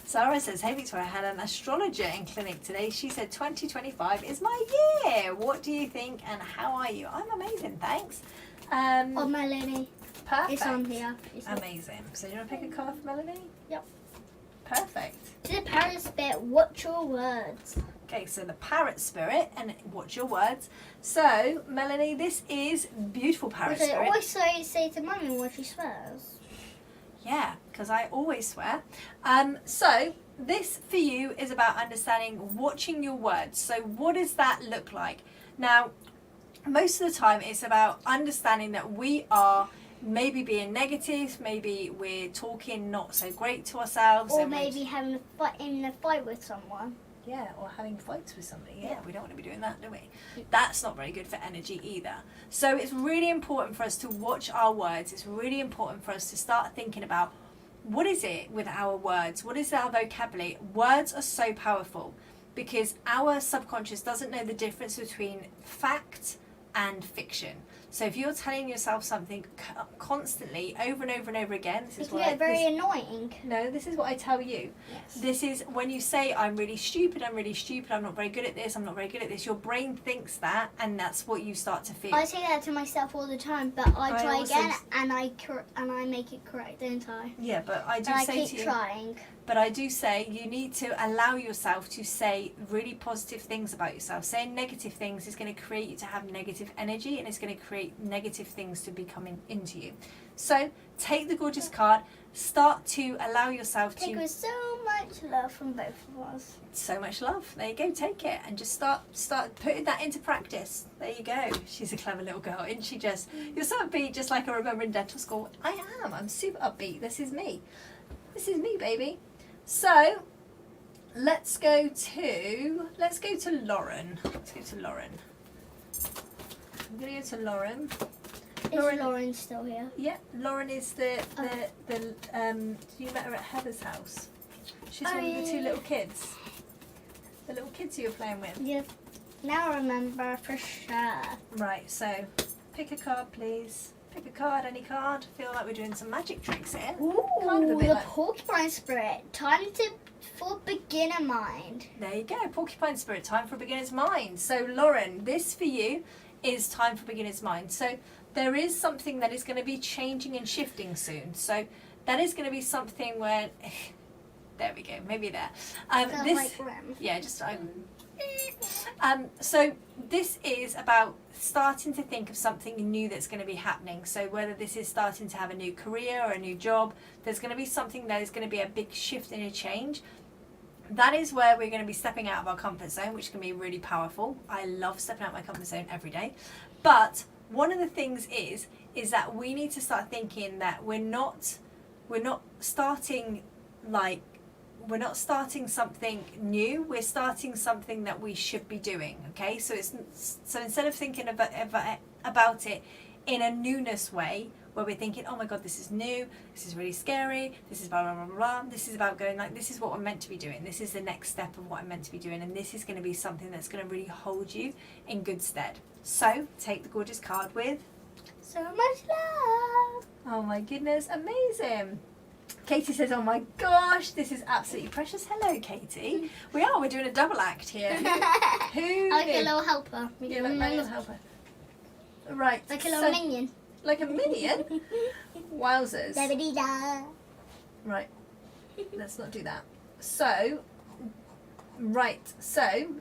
Sarah says, hey Victoria, I had an astrologer in clinic today. She said 2025 is my year. What do you think and how are you? I'm amazing, thanks. Oh, Melanie. Perfect. It's on here. Amazing. So you want to pick a card for Melanie? Yep. Perfect. To the parrot spirit, watch your words. Okay, so the parrot spirit, and watch your words. So, Melanie, this is beautiful parrot Which I spirit. always say to Mummy when she swears. Yeah, because I always swear. So, this for you is about understanding, watching your words. So, what does that look like? Now, most of the time, it's about understanding that we are maybe being negative, maybe we're talking not so great to ourselves. Or and maybe having a fight with someone. Yeah, or having fights with somebody. Yeah, we don't want to be doing that, do we? That's not very good for energy either. So it's really important for us to watch our words. It's really important for us to start thinking about what is it with our words? What is our vocabulary? Words are so powerful because our subconscious doesn't know the difference between fact and fiction. So if you're telling yourself something constantly over and over and over again, this is It can get very annoying. No, this is what I tell you. Yes. This is when you say, I'm really stupid, I'm not very good at this, I'm not very good at this. Your brain thinks that, and that's what you start to feel. I say that to myself all the time, but I try also again and I make it correct, don't I? Yeah, but I do And I say keep to you, trying. but I do say you need to allow yourself to say really positive things about yourself. Saying negative things is going to create you to have negative energy, and it's going to create create negative things to be coming into you. So take the gorgeous card, start to allow yourself Take to... with so much love from both of us. So much love. There you go, take it and just start putting that into practice. There you go. She's a clever little girl, isn't she? Just, you're so upbeat, just like I remember in dental school. I am. I'm super upbeat. This is me. This is me, baby. So let's go to Lauren. Let's go to Lauren. I'm gonna go to Lauren. Is Lauren still here? Yeah, Lauren is the you met her at Heather's house. She's one of the two little kids. The little kids you were playing with. Yeah. Now I remember for sure. Right, so pick a card, please. Pick a card, any card. Feel like we're doing some magic tricks here. Ooh, Kind of a bit the like- porcupine spirit. Time for beginner mind. There you go, Porcupine Spirit, time for beginner's mind. So Lauren, this for you is time for beginner's mind. So there is something that is going to be changing and shifting soon. So that is going to be something where, there we go, maybe there. Yeah, just so this is about starting to think of something new that's going to be happening. So whether this is starting to have a new career or a new job, there's going to be something that is going to be a big shift and a change. That is where we're going to be stepping out of our comfort zone, which can be really powerful. I love stepping out of my comfort zone every day. But one of the things is that we need to start thinking that we're not starting something new. We're starting something that we should be doing. Okay, so instead of thinking about it in a newness way, where we're thinking, oh my god, this is new, this is really scary, this is blah blah blah blah. This is about going like, this is what I'm meant to be doing. This is the next step of what I'm meant to be doing, and this is going to be something that's going to really hold you in good stead. So take the gorgeous card with so much love. Oh my goodness, amazing. Katie says, oh my gosh, this is absolutely precious. Hello, Katie. We're doing a double act here. Who Like knew? a little helper. Yeah, like my little helper. Right. Like a little minion. Like a minion? Wowzers. Da-ba-dee-da. Right. Let's not do that. So,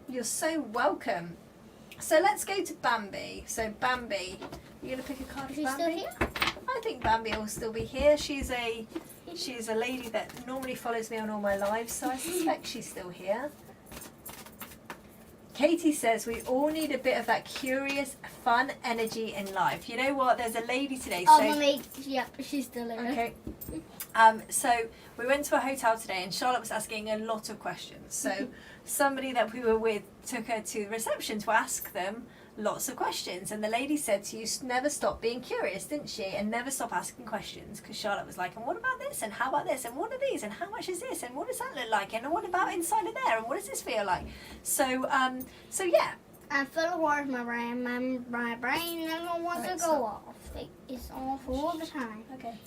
you're so welcome. So let's go to Bambi. So Bambi, you're going to pick a card Is for she Bambi? still here? I think Bambi will still be here. She's a lady that normally follows me on all my lives, so I suspect she's still here. Katie says we all need a bit of that curious, fun energy in life. You know what? There's a lady today. Mummy, yep, she's still here. Okay. So we went to a hotel today and Charlotte was asking a lot of questions. So somebody that we were with took her to the reception to ask them lots of questions, and the lady said to you, never stop being curious, didn't she? And never stop asking questions, because Charlotte was like, and what about this, and how about this, and what are these, and how much is this, and what does that look like, and what about inside of there, and what does this feel like? So yeah. I'm full of words, my brain never wants to go off. It's off all the time. Okay.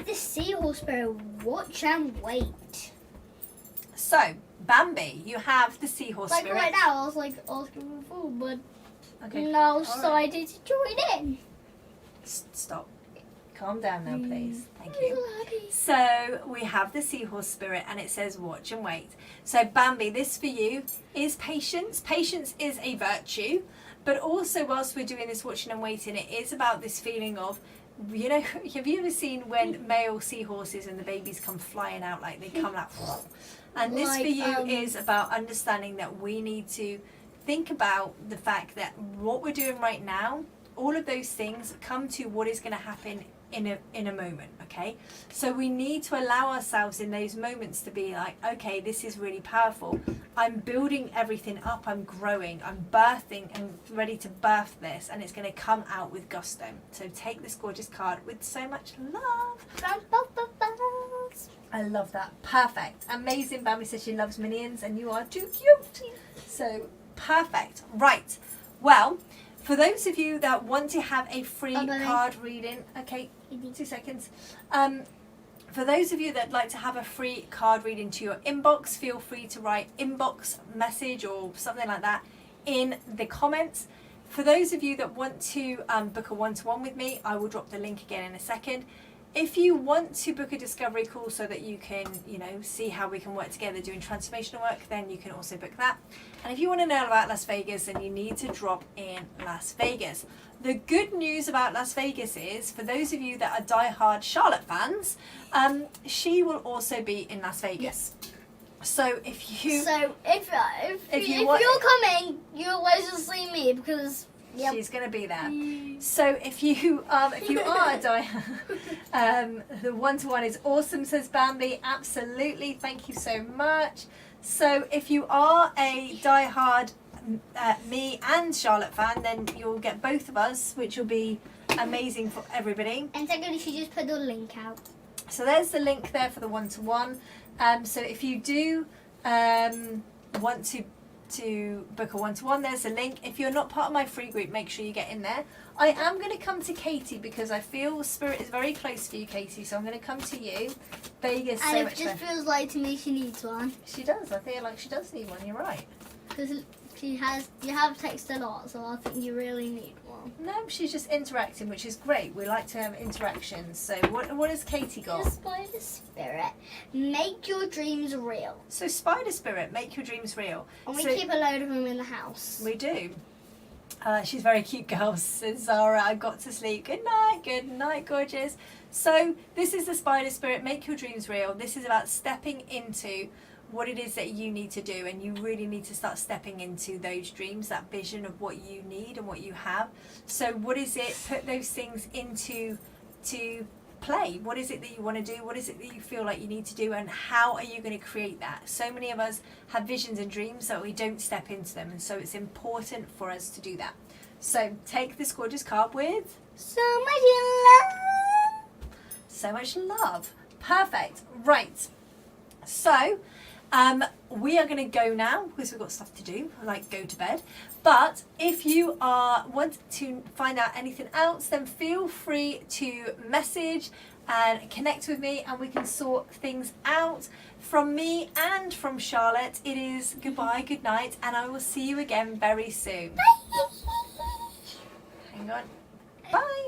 The seahorse spirit, watch and wait. So Bambi, you have the seahorse Like spirit. right now, I was like asking for food, but Okay. now All decided to join in. Stop. Calm down now, please. Thank you. Bloody. So we have the seahorse spirit, and it says watch and wait. So Bambi, this for you is patience. Patience is a virtue, but also whilst we're doing this watching and waiting, it is about this feeling of, you know, have you ever seen when male seahorses and the babies come flying out, like they come out, and this for you is about understanding that we need to think about the fact that what we're doing right now, all of those things come to what is going to happen in a moment. Okay, so we need to allow ourselves in those moments to be like, okay, this is really powerful, I'm building everything up, I'm growing, I'm birthing and ready to birth this, and it's going to come out with gusto. So take this gorgeous card with so much love. I love that. Perfect. Amazing. Bambi says she loves minions and you are too cute. So perfect. Right. Well, for those of you that want to have a free card reading, okay, 2 seconds. For those of you that like to have a free card reading to your inbox, feel free to write inbox message or something like that in the comments. For those of you that want to book a one-to-one with me, I will drop the link again in a second. If you want to book a discovery call so that you can, you know, see how we can work together doing transformational work, then you can also book that. And if you want to know about Las Vegas, then you need to drop in Las Vegas. The good news about Las Vegas is, for those of you that are diehard Charlotte fans, she will also be in Las Vegas. Yes. So if you if you're coming, you'll always just see me because she's going to be there. So if you are the one-to-one is awesome, says Bambi. Absolutely, thank you so much. So if you are a diehard me and Charlotte fan, then you'll get both of us, which will be amazing for everybody. And secondly, she just put the link out. So there's the link there for the one-to-one. So if you do want to book a one-to-one, there's a link. If you're not part of my free group, make sure you get in there. I am going to come to Katie because I feel Spirit is very close for you, Katie, so I'm going to come to you. Vegas, and so it much just fun. feels like to me she needs one. She does. I feel like she does need one. You're right. Because you have texted a lot, so I think you really need one. No, she's just interacting, which is great. We like to have interactions. So what has Katie got? Spider Spirit, make your dreams real. So Spider Spirit, make your dreams real. And we So- keep a load of them in the house. We do. She's very cute, girls, says Zara. I got to sleep. Good night, gorgeous. So this is the Spider Spirit, make your dreams real. This is about stepping into what it is that you need to do, and you really need to start stepping into those dreams, that vision of what you need and what you have. So what is it? Put those things into play. What is it that you want to do? What is it that you feel like you need to do, and how are you going to create that? So many of us have visions and dreams that we don't step into them, and so it's important for us to do that. So take this gorgeous card with So much love. so much love. Perfect. Right. So we are going to go now because we've got stuff to do, like go to bed. But if you want to find out anything else, then feel free to message and connect with me, and we can sort things out. From me and from Charlotte, it is goodbye, good night, and I will see you again very soon. Bye. Hang on. Bye.